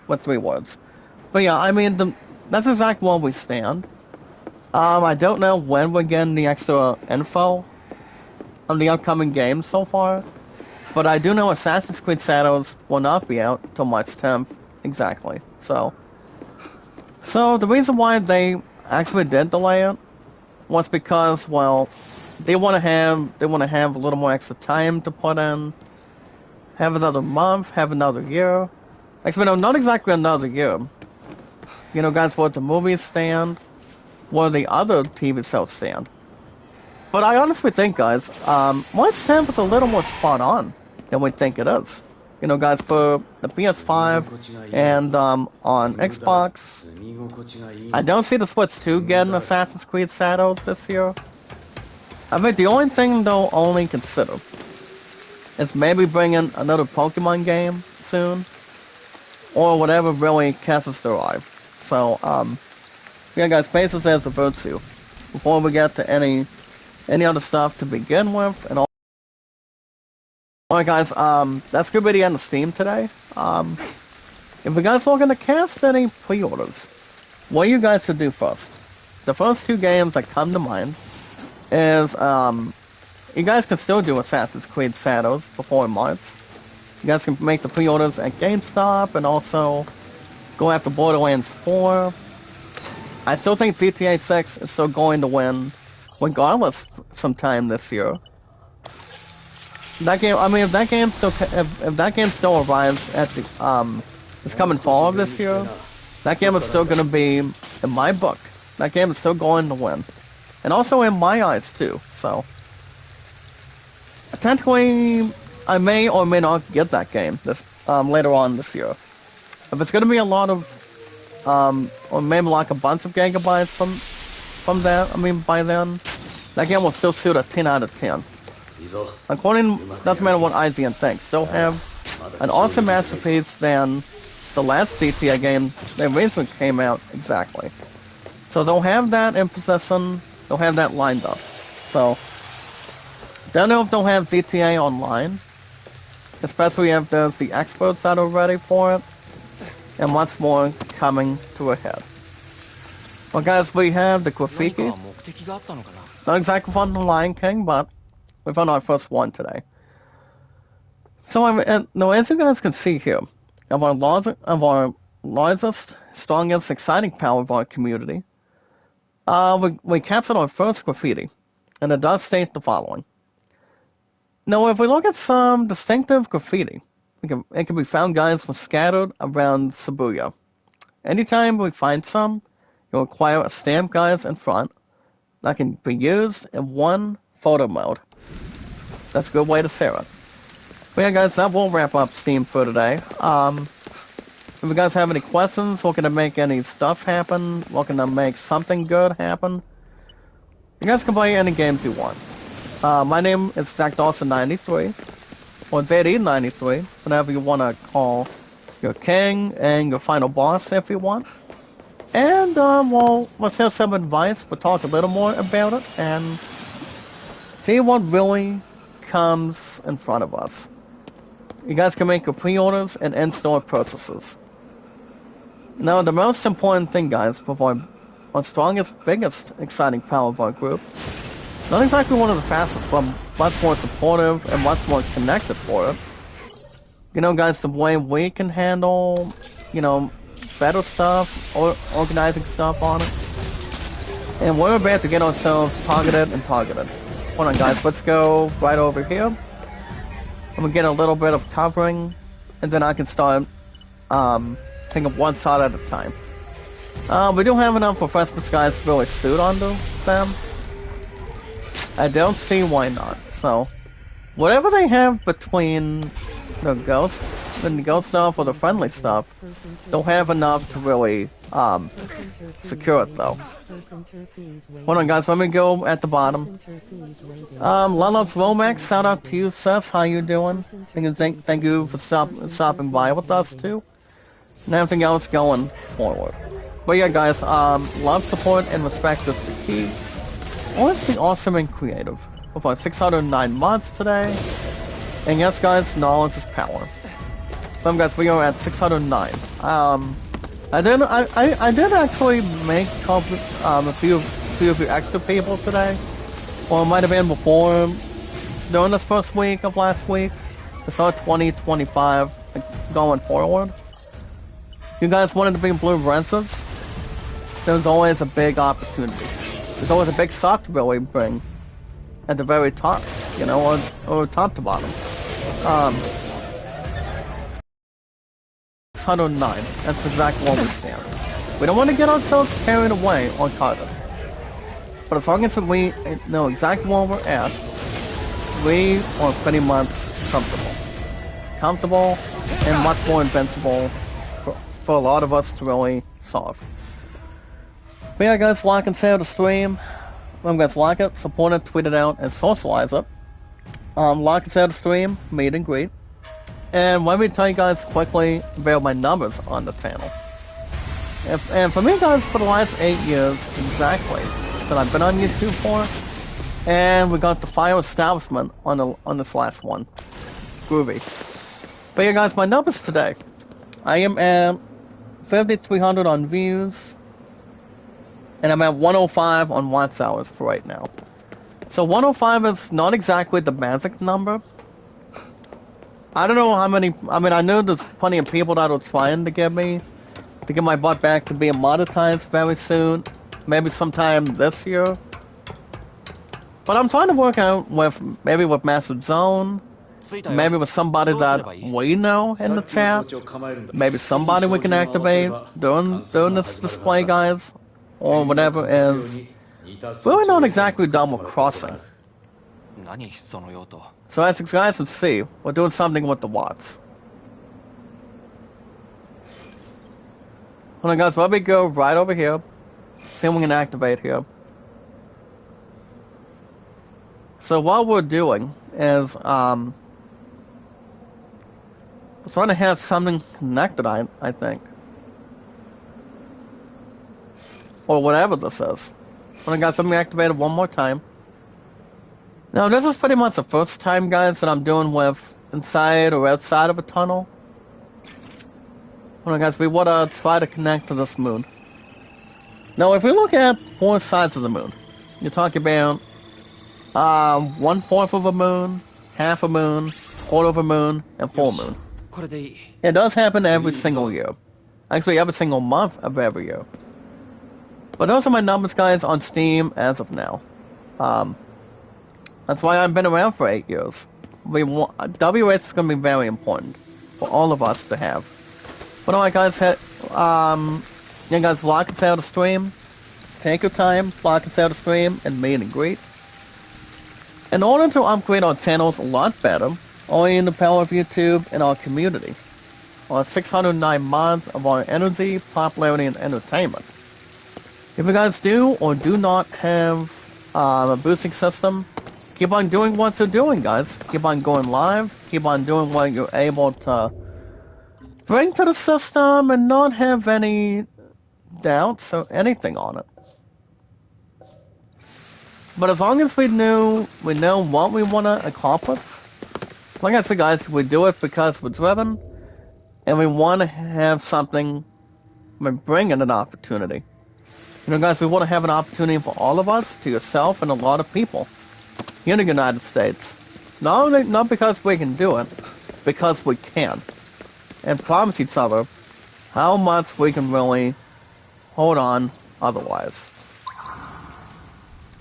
with 3 words. But yeah, I mean, that's exactly where we stand. I don't know when we're getting the extra info on the upcoming games so far, but I do know Assassin's Creed Shadows will not be out till March 10th, exactly. So the reason why they actually did delay it was because, well, they want to have a little more extra time to put in, have another month, have another year. Actually, no, not exactly another year. You know, guys, where the movies stand, where the other TV shows stand. But I honestly think, guys, March 10th is a little more spot on than we think it is. You know, guys, for the PS5 and on Xbox, I don't see the Switch 2 getting Assassin's Creed Shadows this year. I think the only thing they'll only consider is maybe bringing another Pokemon game soon, or whatever really catches their eye. So, yeah, guys, patience is a virtue. Before we get to any other stuff to begin with, and all. Alright, guys, that's gonna be the end of Steam today. If you guys looking to cast any pre-orders, what you guys should do first. The first 2 games that come to mind is, you guys can still do Assassin's Creed Shadows before March. You guys can make the pre-orders at GameStop, and also go after Borderlands 4. I still think GTA 6 is still going to win, regardless, sometime this year. That game, I mean, if that game still arrives at the this coming fall of this year, that game is still going to be, in my book, that game is still going to win, and also in my eyes too. So, technically, I may or may not get that game this later on this year. If it's going to be a lot of or maybe like a bunch of gigabytes from that, I mean, by then, that game will still suit a 10 out of 10. According, doesn't matter what IGN thinks, they'll have an awesome masterpiece than the last GTA game that recently came out exactly. So they'll have that in possession, they'll have that lined up. So, don't know if they'll have GTA Online, especially if there's the experts that are ready for it, and much more coming to a head. Well guys, we have the graffiti. Not exactly from the Lion King, but we found our first one today. So now as you guys can see here, of our largest, strongest, exciting power of our community, we captured our first graffiti, and it does state the following. Now if we look at some distinctive graffiti, it can be found, guys, was scattered around Shibuya. Anytime we find some, you'll require a stamp, guys, in front that can be used in one photo mode. That's a good way to share it. But yeah, guys, that will wrap up Steam for today. If you guys have any questions, looking to make any stuff happen, looking to make something good happen, you guys can play any games you want. My name is Zach Dawson93. Or ZD93, whenever you want to call your king and your final boss if you want. And, well, let's have some advice. We'll talk a little more about it and see what really comes in front of us. You guys can make your pre-orders and in-store purchases. Now, the most important thing, guys, for our strongest, biggest, exciting power of our group, not exactly one of the fastest, but much more supportive and much more connected for it. You know, guys, the way we can handle, you know, better stuff, or organizing stuff on it. And we're about to get ourselves targeted. Hold on, guys, let's go right over here. I'm gonna get a little bit of covering, and then I can start, taking one shot at a time. We don't have enough refreshments, guys, to really suit onto them. I don't see why not. So, whatever they have between the ghost stuff or the friendly stuff, they'll have enough to really secure it though. Hold on, guys, let me go at the bottom. Lalops Romax, shout out to you, Seth. How you doing? Thank you for stopping by with us too. And everything else going forward. But yeah, guys, love, support, and respect is the key. Honestly awesome and creative. With our 609 mods today. And yes, guys, knowledge is power. So guys, we are at 609. I did actually make a few extra people today. Or it might have been before, during this first week of last week. To start 2025 going forward. You guys wanted to be blue Renses? There's always a big opportunity. There's always a big sock to really bring at the very top, you know, or top to bottom. 609, that's exactly where we stand. We don't want to get ourselves carried away or caught. But as long as we know exactly where we're at, we are pretty much comfortable. Comfortable and much more invincible for a lot of us to really solve. But yeah, guys, like and share the stream. Guys, like it, support it, tweet it out, and socialize it. Like and share the stream, meet and greet. And let me tell you guys quickly about my numbers on the channel. And for me, guys, for the last 8 years exactly that I've been on YouTube for, and we got the fire establishment on this last one. Groovy. But yeah, guys, my numbers today. I am at 5,300 on views. And I'm at 105 on watch hours for right now. So 105 is not exactly the magic number. I don't know how many, I mean, I know there's plenty of people that are trying to get me to get my butt back to being monetized very soon. Maybe sometime this year. But I'm trying to work out with, maybe with Master Zone, maybe with somebody that we know in the chat, maybe somebody we can activate during this display, guys, or whatever is really not exactly double crossing. So as you guys can see, we're doing something with the watts. Hold on, guys, let me go right over here, see if we can activate here. So what we're doing is, we're trying to have something connected, I think. Or whatever this is. Hold on, guys, let me activate it one more time. Now, this is pretty much the first time, guys, that I'm doing with inside or outside of a tunnel. Hold on, guys, we want to try to connect to this moon. Now, if we look at 4 sides of the moon, you're talking about 1/4 of a moon, half a moon, quarter of a moon, and full moon. It does happen every single year. Actually, every single month of every year. But those are my numbers, guys, on Steam as of now. That's why I've been around for 8 years. WS is going to be very important for all of us to have. But alright, guys, you guys lock us out of stream. Take your time, lock us out of stream, and meet and greet. In order to upgrade our channels a lot better, only in the power of YouTube and our community, our 609 mods of our energy, popularity, and entertainment. If you guys do or do not have a boosting system, keep on doing what you're doing, guys. Keep on going live, keep on doing what you're able to bring to the system and not have any doubts or anything on it. But as long as we know what we want to accomplish, like I said, guys, we do it because we're driven, and we want to have something, we're bringing an opportunity. You know, guys, we want to have an opportunity for all of us, to yourself, and a lot of people here in the United States. Not because we can do it, because we can. And promise each other how much we can really hold on otherwise.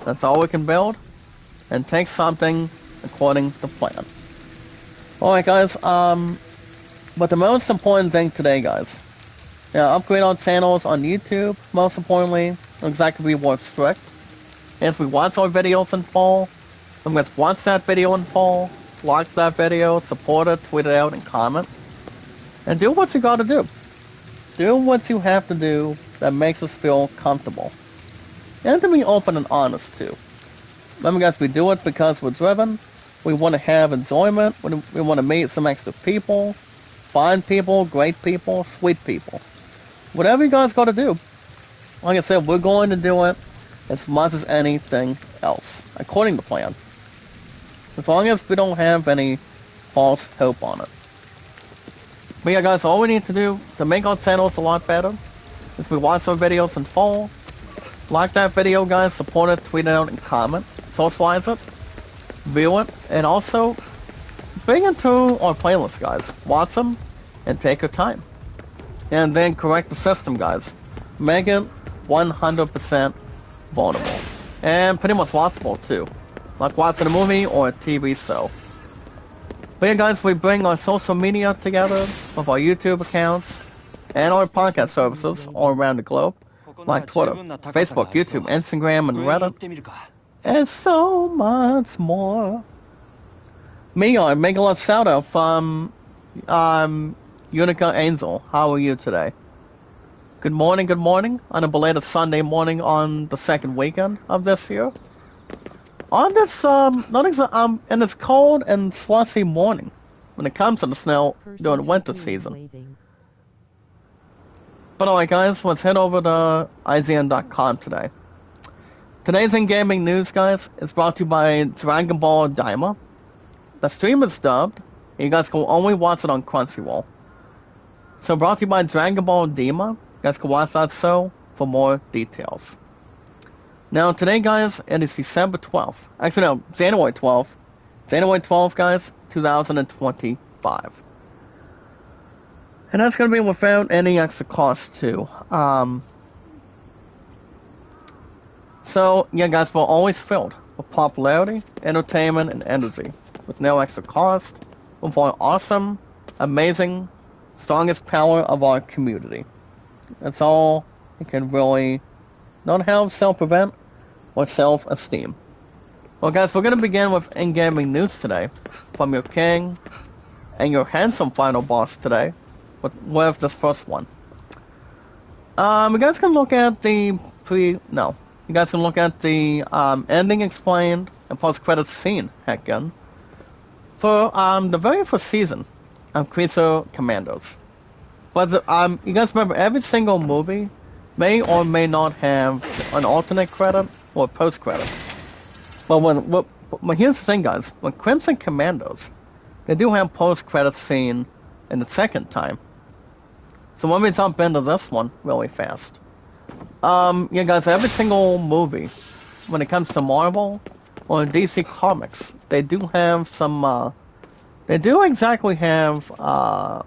That's all we can build, and take something according to plan. Alright, guys, but the most important thing today, guys, upgrade our channels on YouTube, most importantly, exactly be more strict. As we watch our videos in full, and let's watch that video in full, like that video, support it, tweet it out, and comment. And do what you gotta do. Do what you have to do that makes us feel comfortable. And to be open and honest, too. Remember, guys, we do it because we're driven. We want to have enjoyment. We want to meet some extra people. Fine people, great people, sweet people. Whatever you guys gotta do. Like I said, we're going to do it as much as anything else, according to plan. As long as we don't have any false hope on it. But yeah, guys, all we need to do to make our channels a lot better is we watch our videos in full, like that video, guys, support it, tweet it out, and comment, socialize it, view it, and also bring it to our playlist, guys. Watch them, and take your time. And then correct the system, guys. Make it 100% vulnerable. And pretty much watchable, too. Like watching a movie or a TV show. But yeah, guys, we bring our social media together with our YouTube accounts and our podcast services all around the globe, like Twitter, Facebook, YouTube, Instagram, and Reddit, and so much more. I make a shout out from Unica Angel. How are you today? Good morning on a belated Sunday morning on the second weekend of this year. On this, in this cold and slushy morning, when it comes to the snow during winter season. But alright, guys, let's head over to IGN.com today. Today's in-gaming news, guys, is brought to you by Dragon Ball Daima. The stream is dubbed. You guys can only watch it on Crunchyroll. So brought to you by Dragon Ball Daima. You guys can watch that show for more details. Now, today, guys, it is December 12th. Actually, no, January 12th. January 12th, guys, 2025. And that's going to be without any extra cost, too. So, yeah, guys, we're always filled with popularity, entertainment, and energy, with no extra cost, with our awesome, amazing, strongest power of our community. That's all it can really not have self-prevent or self-esteem. Well, guys, we're going to begin with in-gaming news today, from your king and your handsome final boss today, with this first one. You guys can look at the you guys can look at the ending explained and post-credits scene, heckin', for the very first season of Creature Commandos. But you guys remember, every single movie may or may not have an alternate credit or post-credit. But here's the thing, guys. When Crimson Commandos, they do have post-credit scene in the second time. So let me jump into this one really fast. Yeah, guys, every single movie, when it comes to Marvel or DC Comics, they do have some, they do exactly have, what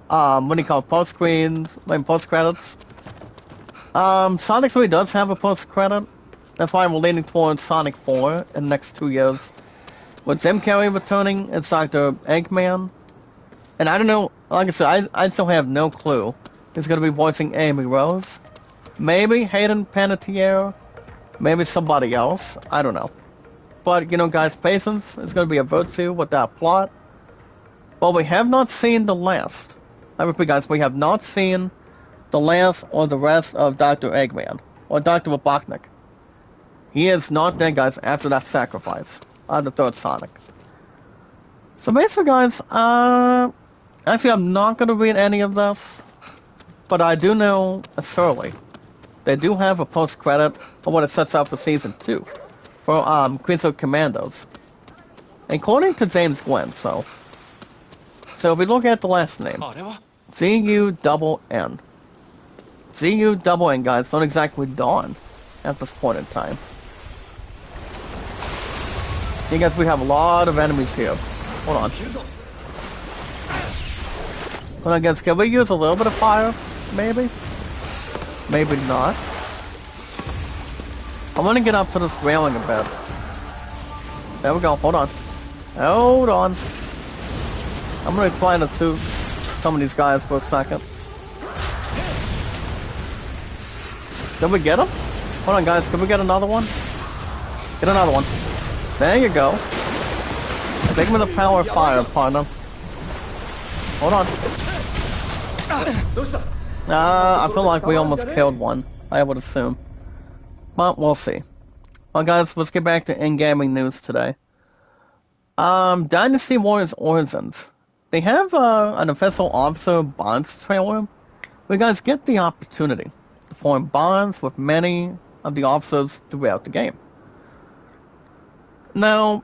do you call it, post-credits. Sonic 3 does have a post-credit. That's why we're leaning towards Sonic 4 in the next 2 years. With Jim Carrey returning as Dr. Eggman. And I don't know, like I said, I still have no clue who's going to be voicing Amy Rose. Maybe Hayden Panettiere. Maybe somebody else. I don't know. But, you know, guys, patience is going to be a virtue with that plot. Well, we have not seen the last. I repeat, guys, we have not seen the last or the rest of Dr. Eggman. Or Dr. Robotnik. He is not dead, guys, after that sacrifice on the third Sonic. So basically, guys, actually, I'm not going to read any of this, but I do know, surely, they do have a post-credit of what it sets out for Season 2 for Queens of Commandos. According to James Glenn, so if we look at the last name, G-U-double-N. G-U-double-N, guys, don't exactly dawn at this point in time. You guys, we have a lot of enemies here. Hold on. Hold on, guys. Can we use a little bit of fire? Maybe? Maybe not. I want to get up to this railing a bit. There we go. Hold on. Hold on. I'm going to try to shoot some of these guys for a second. Did we get them? Hold on, guys. Can we get another one? Get another one. There you go. Take me the power of fire, partner. Hold on. I feel like we almost killed one, I would assume. But we'll see. Well, guys, let's get back to in-gaming news today. Dynasty Warriors Origins. They have an official Officer Bonds trailer. We guys get the opportunity to form bonds with many of the officers throughout the game. Now,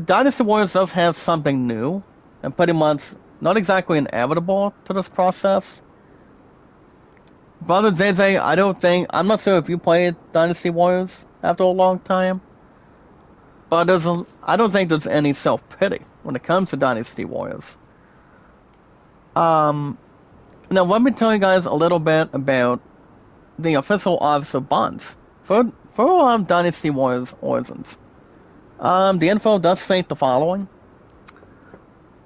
Dynasty Warriors does have something new, and pretty much not exactly inevitable to this process. Brother JJ, I'm not sure if you played Dynasty Warriors after a long time, but I don't think there's any self-pity when it comes to Dynasty Warriors. Now let me tell you guys a little bit about the official officer bonds for Dynasty Warriors Origins. The info does state the following.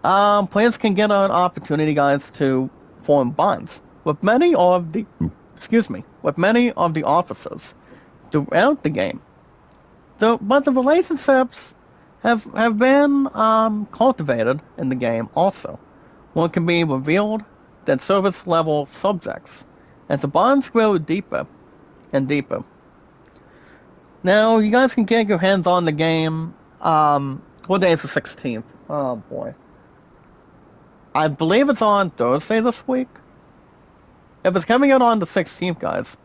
Players can get an opportunity, guys, to form bonds with many of the officers throughout the game. But the relationships have been cultivated in the game also. One can be revealed than service level subjects as the bonds grow deeper and deeper. Now, you guys can get your hands on the game, what day is the 16th? Oh boy. I believe it's on Thursday this week. If it's coming out on the 16th, guys,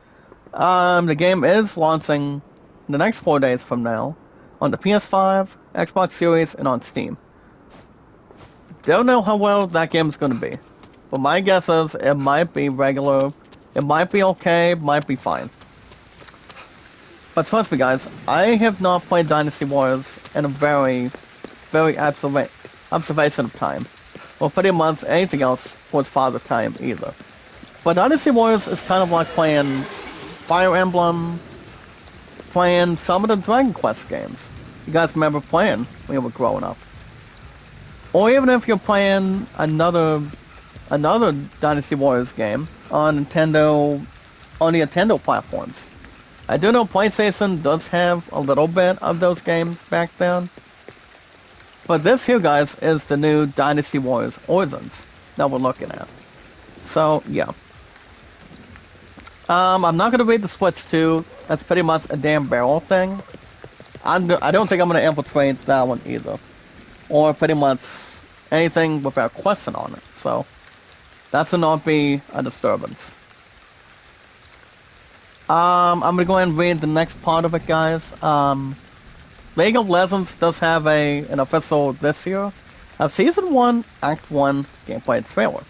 the game is launching the next 4 days from now on the PS5, Xbox Series, and on Steam. Don't know how well that game is going to be, but my guess is it might be regular, it might be okay, it might be fine. But trust me, guys, I have not played Dynasty Warriors in a very, very observation of time. or pretty much anything else towards Father Time either. But Dynasty Warriors is kind of like playing Fire Emblem, playing some of the Dragon Quest games. You guys remember playing when you were growing up. Or even if you're playing another Dynasty Warriors game on the Nintendo platforms. I do know PlayStation does have a little bit of those games back then. But this here, guys, is the new Dynasty Warriors Origins that we're looking at. So, yeah. I'm not going to read the Switch 2. That's pretty much a damn barrel thing. I don't think I'm going to infiltrate that one either. Or pretty much anything without question on it. So, that should not be a disturbance. I'm going to go ahead and read the next part of it, guys. League of Legends does have an official this year. Season 1, Act 1 gameplay trailer.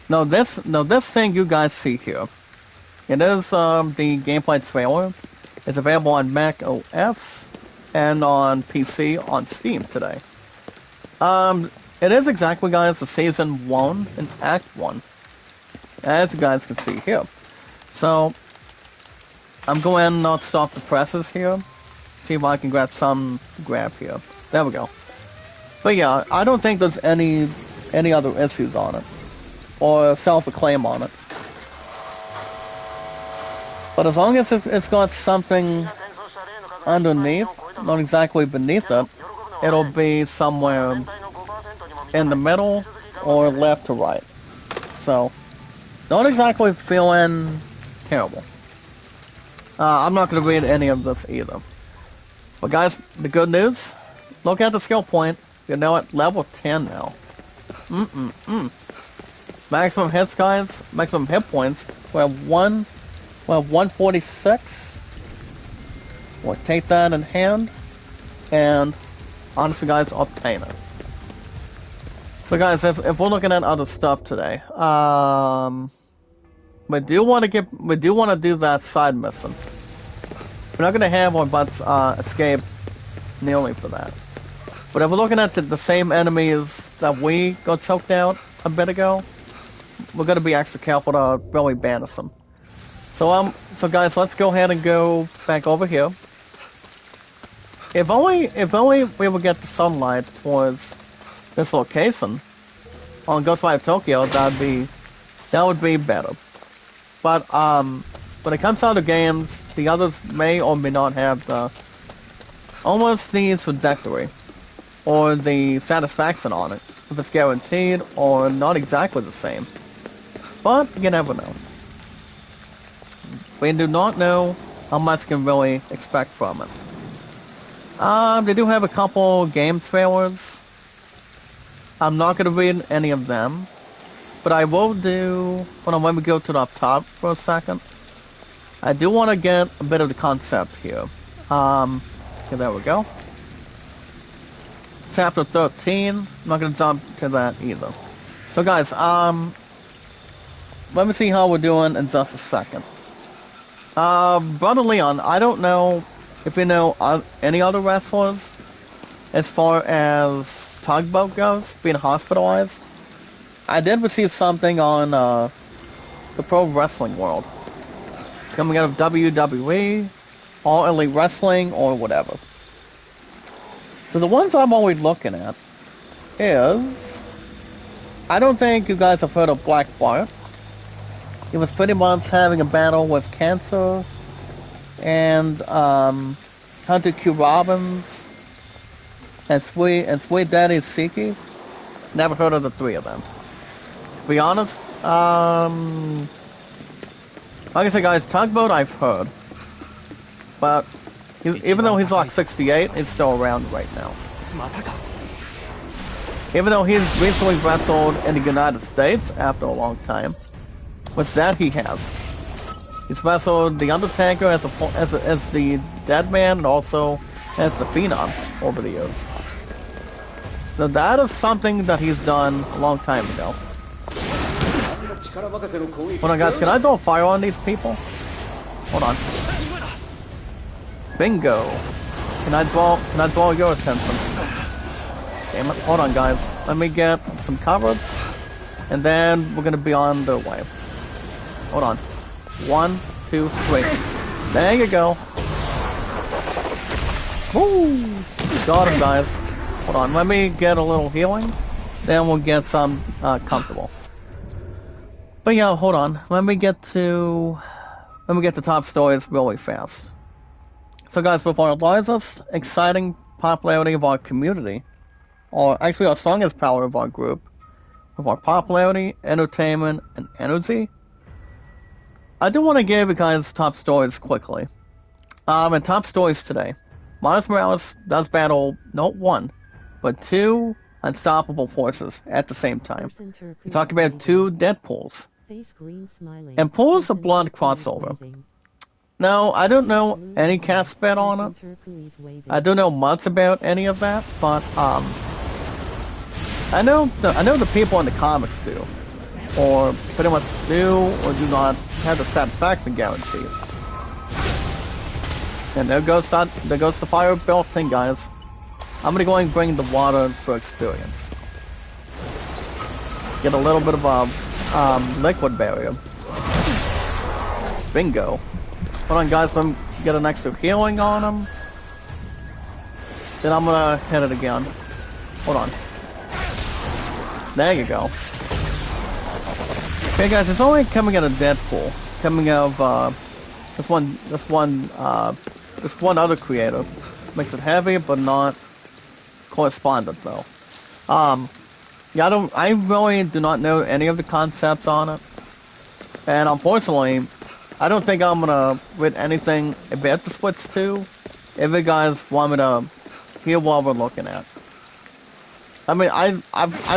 Now this thing you guys see here, it is the gameplay trailer. It's available on Mac OS and on PC on Steam today. It is exactly, guys, the Season 1 and Act 1, as you guys can see here. So, I'm going to not stop the presses here. See if I can grab some grab here. There we go. But yeah, I don't think there's any other issues on it. Or self-acclaim on it. But as long as it's got something underneath, not exactly beneath it, it'll be somewhere in the middle or left to right. So, not exactly feeling terrible. I'm not going to read any of this either. But guys, the good news, look at the skill point. You're now at level 10 now. Maximum hits, guys, maximum hit points, we have 146. We'll take that in hand, and honestly, guys, obtain it. So guys, if we're looking at other stuff today, we do want to do that side mission. We're not gonna have our butts escape nearly for that. But if we're looking at the same enemies that we got choked out a bit ago, we're gonna be extra careful to really banish them. So guys, let's go ahead and go back over here. If only we would get the sunlight towards this location on Ghostwire Tokyo, that would be better. But when it comes to other games, the others may or may not have almost the trajectory or the satisfaction on it, if it's guaranteed or not exactly the same. But you never know. We do not know how much you can really expect from it. They do have a couple game trailers. I'm not going to read any of them, but I will do, hold on, let me go to the up top for a second. I do want to get a bit of the concept here. Okay, there we go. Chapter 13, I'm not going to jump to that either. So guys, let me see how we're doing in just a second. Brother Leon, I don't know if you know any other wrestlers as far as Tugboat goes, being hospitalized. I did receive something on the Pro Wrestling World. Coming out of WWE, All Elite Wrestling, or whatever. So the ones I'm always looking at is, I don't think you guys have heard of Black Bart. He was pretty much having a battle with cancer, and Hunter Q. Robbins, and Sweet Daddy Siki. Never heard of the three of them. To be honest, like I said, guys, Tugboat I've heard, but even though he's like 68, he's still around right now. Even though he's recently wrestled in the United States after a long time, which that he has. He's wrestled the Undertaker as the Dead Man and also as the Phenom over the years. So that is something that he's done a long time ago. Hold on, guys, can I throw fire on these people? Hold on. Bingo. Can I draw your attention? Damn it. Hold on, guys. Let me get some coverage. And then we're gonna be on the way. Hold on. 1, 2, 3. There you go. Woo! Got him, guys. Hold on. Let me get a little healing. Then we'll get some comfortable. But yeah, hold on. Let me get to top stories really fast. So guys, with our largest exciting popularity of our community, or actually our strongest power of our group, with our popularity, entertainment, and energy, I do want to give you guys top stories quickly. And top stories today. Miles Morales does battle not one, but two unstoppable forces at the same time. We talk about two Deadpools. And Pool's a blood crossover. Now, I don't know any cast spec on it. I don't know much about any of that, but I know the people in the comics do, or pretty much do or do not have the satisfaction guarantee. And there goes the fire built in, guys. I'm gonna go and bring the water for experience. Get a little bit of a liquid barrier. Bingo. Hold on, guys. Let me get an extra healing on him. Then I'm gonna hit it again. Hold on. There you go. Okay, guys. It's only coming out of Deadpool. Coming out of this one other creator. Makes it heavy, but not correspondent though. Yeah, I really do not know any of the concepts on it, and unfortunately, I don't think I'm gonna read anything about the Splits 2. If you guys want me to hear what we're looking at, I mean, I'm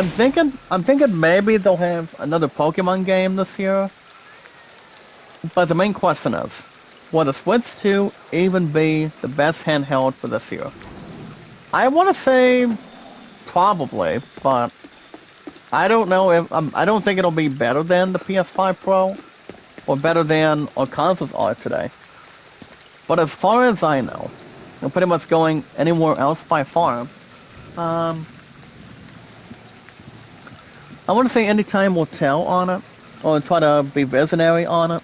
thinking maybe they'll have another Pokemon game this year. But the main question is, will the Splits 2 even be the best handheld for this year? I want to say probably, but I don't know if I don't think it'll be better than the PS5 Pro or better than our consoles are today. But as far as I know, I'm pretty much going anywhere else by far. I want to say any time will tell on it, or try to be visionary on it.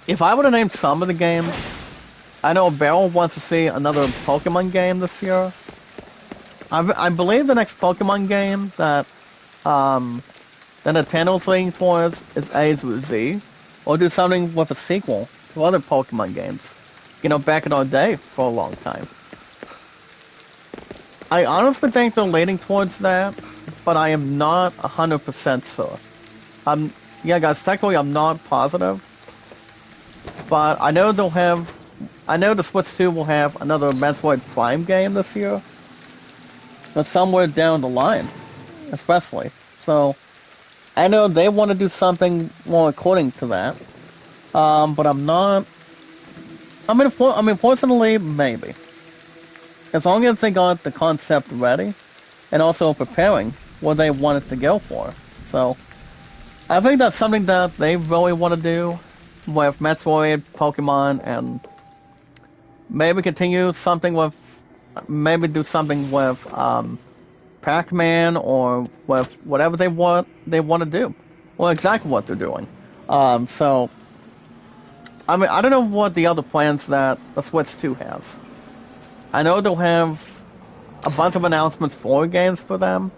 If I were to name some of the games, I know Beryl wants to see another Pokemon game this year. I believe the next Pokemon game that Nintendo's leaning towards is A to Z, or do something with a sequel to other Pokemon games, you know, back in our day for a long time. I honestly think they're leaning towards that, but I am not 100% sure. Yeah, guys, technically I'm not positive, but I know the Splits 2 will have another Metroid Prime game this year. But somewhere down the line, especially. So, I know they want to do something more according to that. But I'm not. I mean, fortunately, maybe. As long as they got the concept ready, and also preparing what they want it to go for. So, I think that's something that they really want to do with Metroid, Pokemon, and maybe continue something with. Maybe do something with Pac-Man, or with whatever they want to do. Well, exactly what they're doing. So, I mean, I don't know what the other plans that the Switch 2 has. I know they'll have a bunch of announcements for games for them.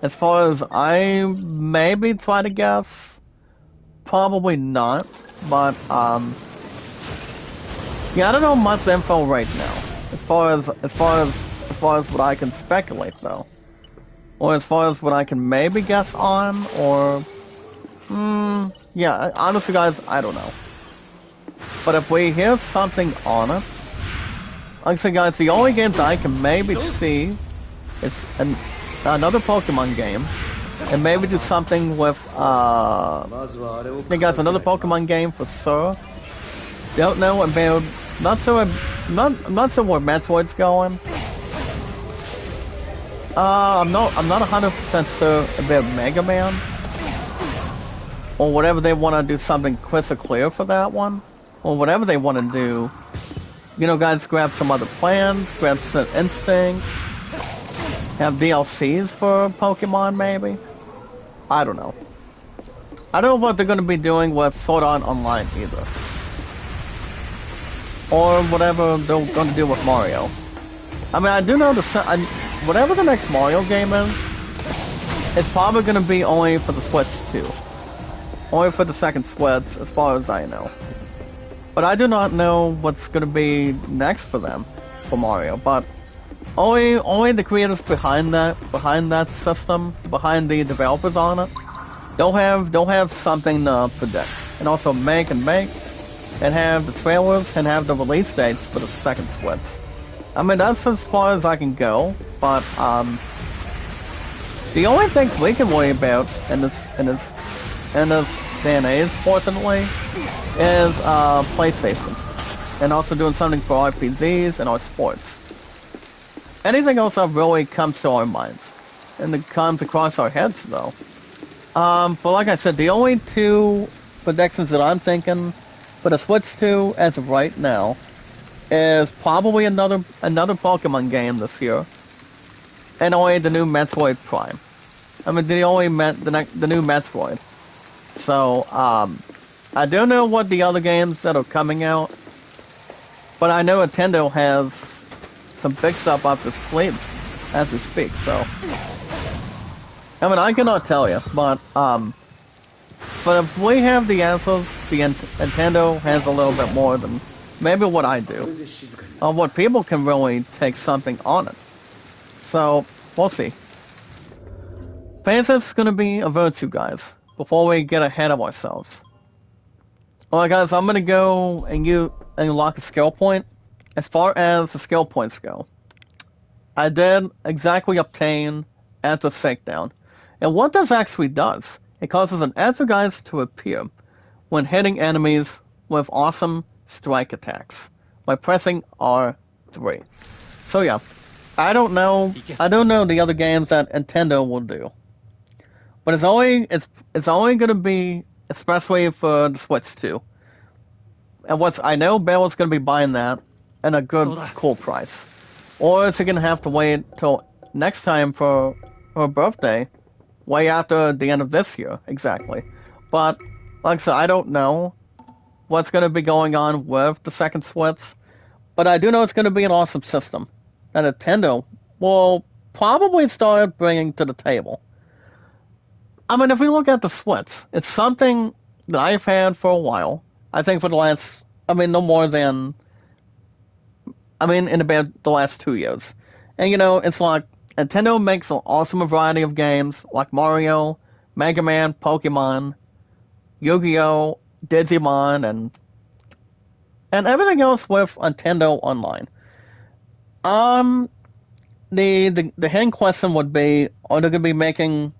As far as I maybe try to guess, probably not. But yeah, I don't know much info right now. As far as what I can speculate though, or as far as what I can maybe guess on, or yeah, honestly, guys, I don't know. But if we hear something on it, like I said, guys, the only games I can maybe see is another Pokemon game, and maybe do something with I think, guys, another Pokemon game for sure. Don't know about. I'm not sure where Metroid's going. I'm not 100% sure about Mega Man, or whatever they want to do something crystal clear for that one, or whatever they want to do You know, guys, grab some other plans, grab some instincts, have DLCs for Pokemon, maybe? I don't know. I don't know what they're going to be doing with Sword Art Online either. Or whatever they're going to do with Mario. I mean, I do know whatever the next Mario game is, it's probably going to be only for the Switch 2. Only for the second Switch, as far as I know. But I do not know what's going to be next for them, for Mario. But only the creators behind that system, behind the developers on it, they'll have something to predict, and also make and have the trailers and have the release dates for the second Switch. I mean, that's as far as I can go. But the only things we can worry about in this day and age, fortunately, is PlayStation, and also doing something for RPGs and our sports. Anything else that really comes to our minds, and it comes across our heads, though. But like I said, the only two predictions that I'm thinking for the Switch 2 as of right now is probably another Pokemon game this year, and only the new Metroid Prime. I mean, the new Metroid. So, I don't know what the other games that are coming out, but I know Nintendo has some big stuff up their sleeves as we speak, so. I mean, I cannot tell you, but if we have the answers, Nintendo has a little bit more than maybe what I do, of what people can really take something on it. So, we'll see. Patience is going to be a virtue, guys, before we get ahead of ourselves. Alright guys, I'm going to go and unlock a skill point. As far as the skill points go, I did exactly obtain Answer Shakedown. And what this actually does, it causes an Answergeist to appear when hitting enemies with awesome strike attacks by pressing R3. So yeah, I don't know the other games that Nintendo will do. But it's only going to be especially for the Switch 2. And I know Bell's going to be buying that at a good, cool price. Or is he going to have to wait till next time for her birthday, way after the end of this year, exactly. But, like I said, I don't know what's going to be going on with the second Switch, but I do know it's going to be an awesome system that Nintendo will probably start bringing to the table. I mean, if we look at the Switch, it's something that I've had for a while. I think for the last, no more than, in about the last 2 years. And, it's like, Nintendo makes an awesome variety of games, like Mario, Mega Man, Pokemon, Yu-Gi-Oh!, Digimon, and everything else with Nintendo Online. The hidden question would be, are they going to be making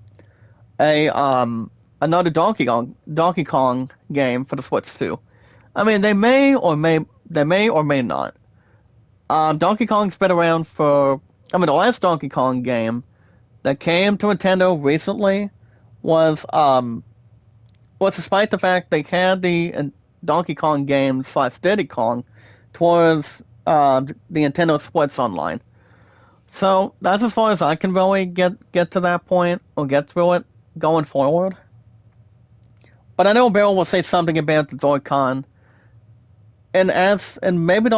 another Donkey Kong game for the Switch 2? I mean, they may or may not. Donkey Kong's been around for, the last Donkey Kong game that came to Nintendo recently was despite the fact they had the Donkey Kong game / Diddy Kong towards the Nintendo Switch Online. So that's as far as I can really get to that point or get through it going forward. But I know Bill will say something about the Joy-Con, and maybe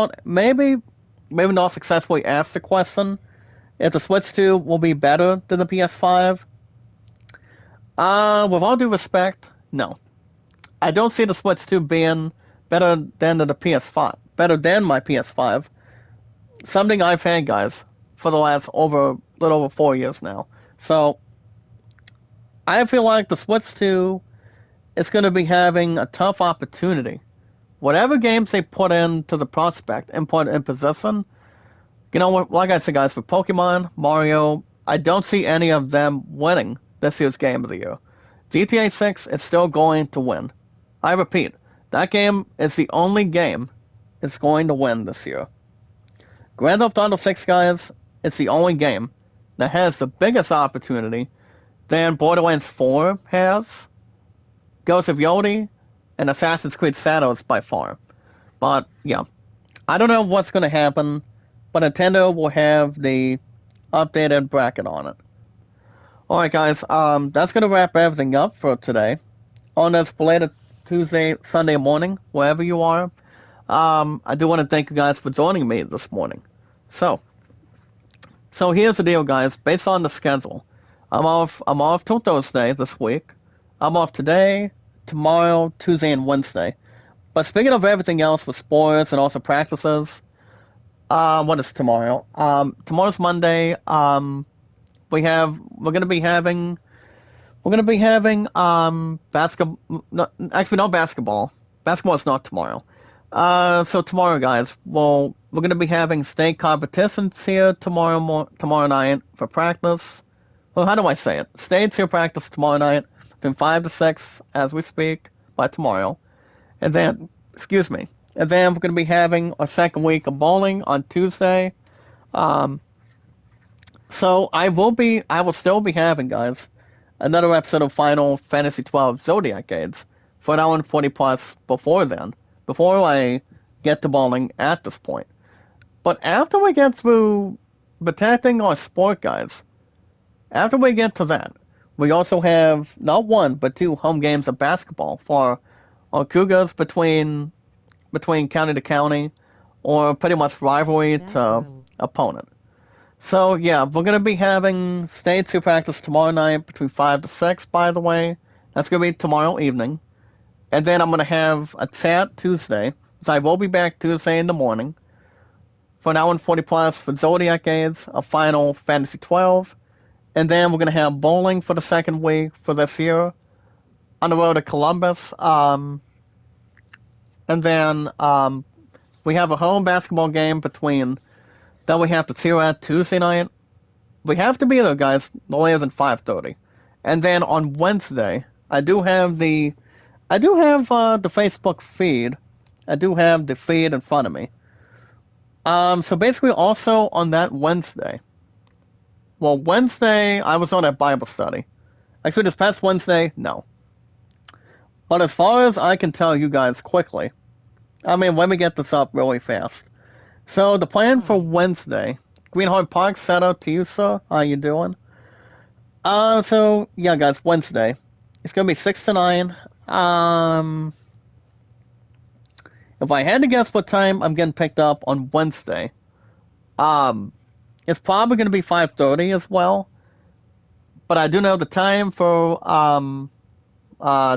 not successfully ask the question if the Switch 2 will be better than the PS5. With all due respect, no. I don't see the Switch 2 being better than the PS5, better than my PS5. Something I've had, guys, for the last little over 4 years now. So I feel like the Switch 2 is going to be having a tough opportunity. Whatever games they put into the prospect and put in position, like I said, guys, for Pokemon, Mario, I don't see any of them winning this year's Game of the Year. GTA 6 is still going to win. I repeat, that game is the only game that's going to win this year. Grand Theft Auto 6, guys, it's the only game that has the biggest opportunity than Borderlands 4 has, Ghost of Yodi, and Assassin's Creed Shadows by far. But, yeah. I don't know what's going to happen, but Nintendo will have the updated bracket on it. Alright guys, that's going to wrap everything up for today. On this belated Tuesday, Sunday morning, wherever you are, I do want to thank you guys for joining me this morning. So, so here's the deal guys, based on the schedule. I'm off till Thursday this week. I'm off today, tomorrow, Tuesday, and Wednesday. But speaking of everything else with sports and also practices, what is tomorrow? Tomorrow's Monday. We're gonna be having basketball. No, actually, not basketball. Basketball is not tomorrow. So tomorrow, guys, we're gonna be having state competitions here tomorrow night for practice. Well, how do I say it? States here practice tomorrow night from 5 to 6 as we speak by tomorrow, and then excuse me, and then we're gonna be having our second week of bowling on Tuesday. Um, so I will still be having, guys, another episode of Final Fantasy XII Zodiac Age for an hour and 40 plus before then, before I get to bowling at this point. But after we get through protecting our sport, guys, after we get to that, we also have not one but two home games of basketball for our Cougars between county to county, or pretty much rivalry to opponent. So yeah, we're gonna be having states who practice tomorrow night between 5 to 6. By the way, that's gonna be tomorrow evening, and then I'm gonna have a chat Tuesday. So I will be back Tuesday in the morning for an hour and 40 plus for Zodiac Age, a Final Fantasy 12, and then we're gonna have bowling for the second week for this year on the road to Columbus. And then we have a home basketball game between that we have to cheer at Tuesday night. We have to be there, guys, no later than 5:30. And then on Wednesday, I do have the Facebook feed. I do have the feed in front of me. So basically, also on that Wednesday. Well, Wednesday I was on a Bible study. Actually, this past Wednesday, no. But as far as I can tell you guys quickly, let me get this up really fast. So the plan for Wednesday, Greenheart Park, shout out to you, sir. How you doing? So yeah, guys, Wednesday. It's gonna be 6 to 9. If I had to guess what time I'm getting picked up on Wednesday, it's probably gonna be 5:30 as well. But I do know the time for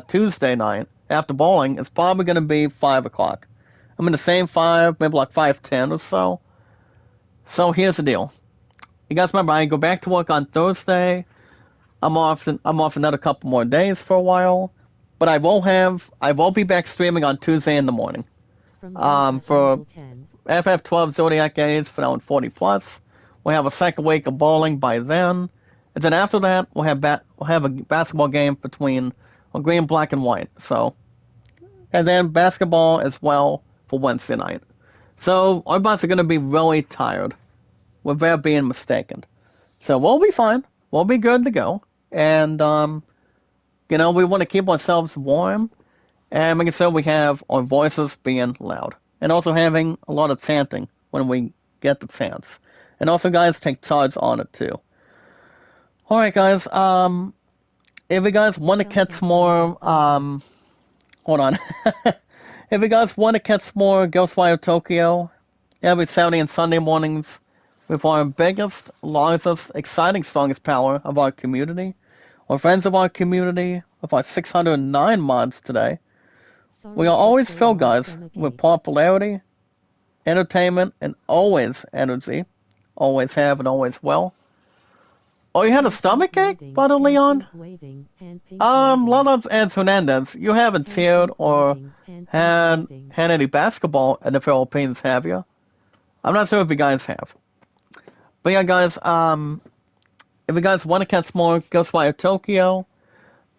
Tuesday night after bowling is probably gonna be 5 o'clock. I'm in the same 5, maybe like 5:10 or so. So here's the deal. You guys remember I go back to work on Thursday. I'm off another couple more days for a while. But I will be back streaming on Tuesday in the morning. For FF12 Zodiac Age for now 40 plus. We'll have a second week of bowling by then. And then after that we'll have a basketball game between green, black, and white. So, and then basketball as well for Wednesday night. So our bots are going to be really tired without being mistaken. So we'll be fine. We'll be good to go. And, we want to keep ourselves warm. And making sure we have our voices being loud. And also having a lot of chanting when we get the chance. And also, guys, take charge on it, too. Alright, guys. If you guys want to catch more, hold on. If you guys want to catch more Ghostwire Tokyo every Saturday and Sunday mornings with our biggest, largest, exciting, strongest power of our community, or friends of our community, with our 609 mods today, we are always filled, guys, with popularity, entertainment, and always energy. Always have and always will. Oh, you had a stomach ache, Brother Leon? Lala and Hernandez, you haven't cheered or had any basketball in the Philippines, have you? I'm not sure if you guys have. But yeah, guys, if you guys want to catch more Ghostwire Tokyo,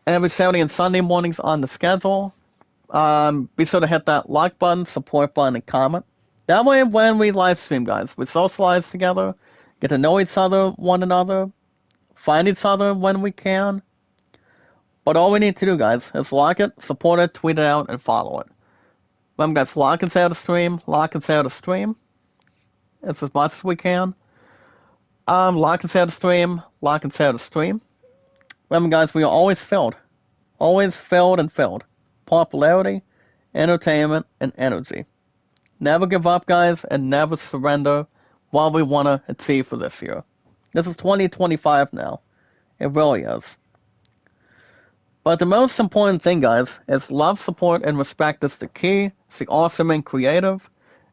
every Saturday and Sunday mornings on the schedule, be sure to hit that like button, support button, and comment. That way, when we live stream, guys, we socialize together, get to know one another, find each other when we can. But all we need to do, guys, is like it, support it, tweet it out, and follow it. Remember, guys, like and share the stream. Like and share the stream. It's as much as we can. Like and share the stream. Like and share the stream. Remember, guys, we are always filled. Always filled and filled. Popularity, entertainment, and energy. Never give up, guys, and never surrender what we want to achieve for this year. This is 2025 now. It really is. But the most important thing, guys, is love, support, and respect is the key. Stay awesome and creative,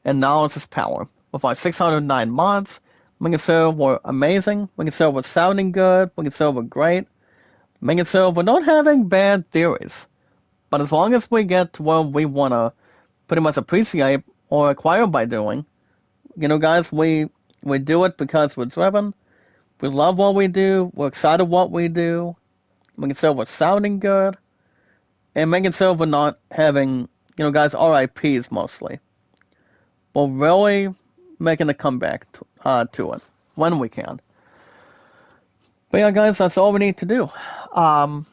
and knowledge is power. With our 609 mods, we can say we're amazing, we can say we're sounding good, we can say we're great, we can say we're not having bad theories. But as long as we get to where we want to pretty much appreciate or acquire by doing, guys, we do it because we're driven, we love what we do, we're excited what we do, making sure we're sounding good, and making sure we're not having, guys, RIPs mostly. We're really making a comeback to it when we can. But yeah, guys, that's all we need to do. And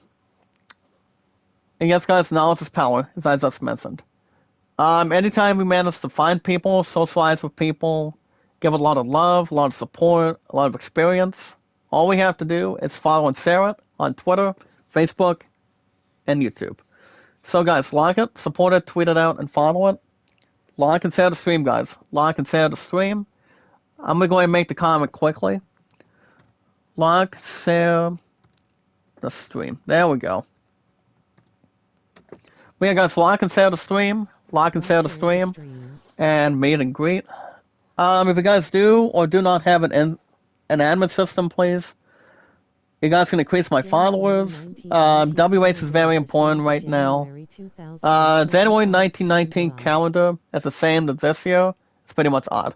yes, guys, knowledge is power, as I just mentioned. Anytime we manage to find people, socialize with people, give a lot of love, a lot of support, a lot of experience, all we have to do is follow and share it on Twitter, Facebook, and YouTube. So, guys, like it, support it, tweet it out, and follow it. Like and share the stream, guys. Like and share the stream. I'm going to go ahead and make the comment quickly. Like, share the stream. There we go. But yeah, guys, like and share the stream. Like and share the stream. And meet and greet. If you guys do or do not have an admin system, please, you guys can increase my followers. WH is very important right now. January 1919 calendar is the same as this year. It's pretty much odd.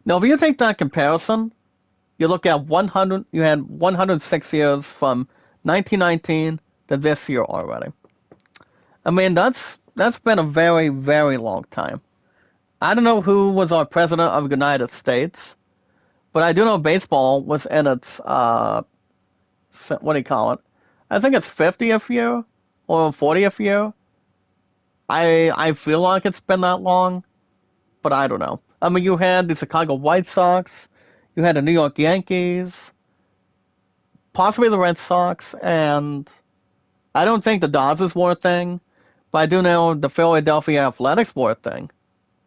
Now, if you take that comparison, you look at 100. You had 106 years from 1919 to this year already. I mean, that's been a very, very long time. I don't know who was our president of the United States, but I do know baseball was in its, what do you call it? I think it's 50th year or 40th year. I feel like it's been that long, but I don't know. I mean, you had the Chicago White Sox, you had the New York Yankees, possibly the Red Sox, and I don't think the Dodgers were a thing, but I do know the Philadelphia Athletics were a thing.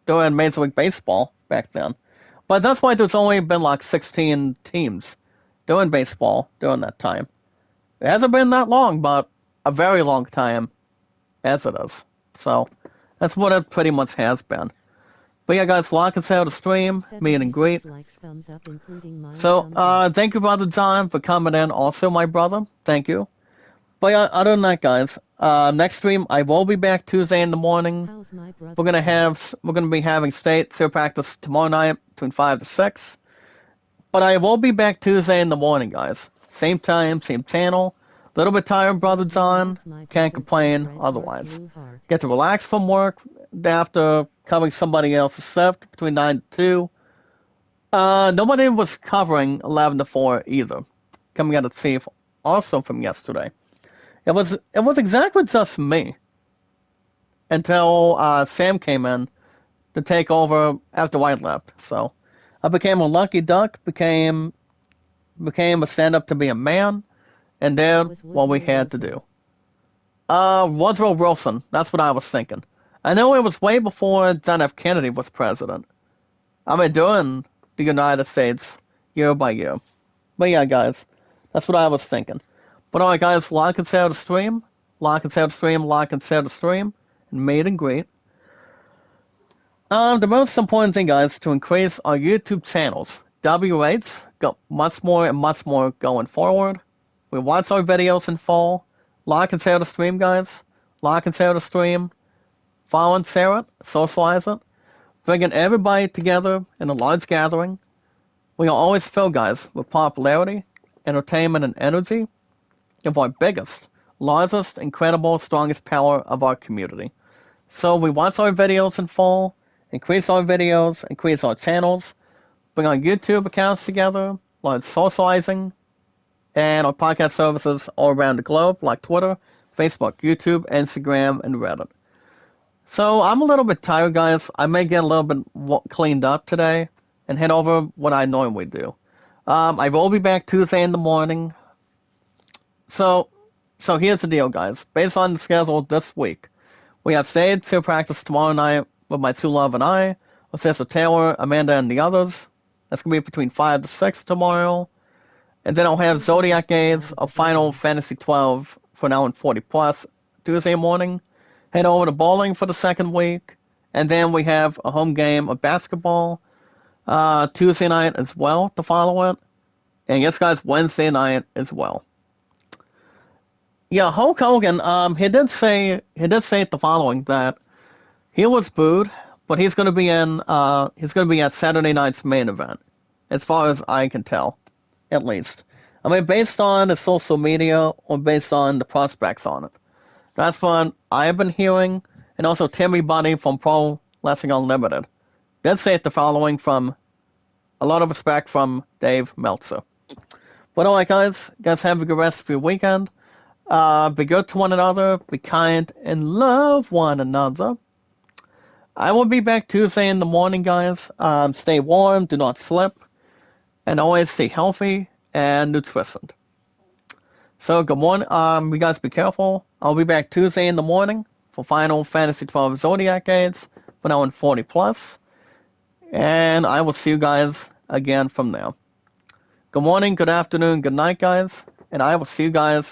They were in Major League Baseball back then. But that's why there's only been like 16 teams doing baseball during that time. It hasn't been that long, but a very long time as it is. So that's what it pretty much has been. But yeah, guys, like and share the stream, meet and greet. So, thank you, Brother John, for coming in. Also, my brother, thank you. But yeah, other than that, guys, next stream I will be back Tuesday in the morning. We're gonna be having state zero practice tomorrow night between 5 to 6. But I will be back Tuesday in the morning, guys. Same time, same channel. A little bit tired, Brother John. Can't complain otherwise. Get to relax from work after covering somebody else's shift between 9 to 2. Nobody was covering 11 to 4 either. Coming out of chief also from yesterday. It was exactly just me until Sam came in to take over after White left. So I became a lucky duck, became a stand-up to be a man, and did what we had to do. Woodrow Wilson, that's what I was thinking. I know it was way before John F. Kennedy was president. I mean, doing the United States year by year. But yeah, guys, that's what I was thinking. But alright, guys, like and share the stream. Like and share the stream, like and share the stream. And meet and greet. The most important thing, guys, to increase our YouTube channels. WH, go much more and much more going forward. We watch our videos in full. Like and share the stream, guys. Like and share the stream. Follow and share it. Socialize it. Bringing everybody together in a large gathering. We are always filled, guys, with popularity, entertainment, and energy. Of our biggest, largest, incredible, strongest power of our community. So we watch our videos in full, increase our videos, increase our channels, bring our YouTube accounts together, like socializing, and our podcast services all around the globe, like Twitter, Facebook, YouTube, Instagram, and Reddit. So I'm a little bit tired, guys. I may get a little bit cleaned up today and head over what I normally do. I will be back Tuesday in the morning. So, so here's the deal, guys. Based on the schedule this week, we have stayed to practice tomorrow night with my two love and I, with Sister Taylor, Amanda, and the others. That's gonna be between 5 to 6 tomorrow. And then I'll have Zodiac Games of Final Fantasy 12 for now in 40 plus Tuesday morning. Head over to bowling for the second week. And then we have a home game of basketball Tuesday night as well to follow it. And yes, guys, Wednesday night as well. Yeah, Hulk Hogan, he did say the following that he was booed, but he's gonna be at Saturday night's main event, as far as I can tell, at least. I mean, based on the social media or based on the prospects on it. That's what I have been hearing, and also Timmy Bunny from Pro Wrestling Unlimited did say the following from a lot of respect from Dave Meltzer. But alright, guys have a good rest of your weekend. Be good to one another, be kind, and love one another. I will be back Tuesday in the morning, guys. Stay warm, do not slip, and always stay healthy and nutritioned. So good morning. You guys be careful. I'll be back Tuesday in the morning for Final Fantasy 12 Zodiac Gates for now in 40 plus, and I will see you guys again from there. Good morning, good afternoon, good night, guys, and I will see you guys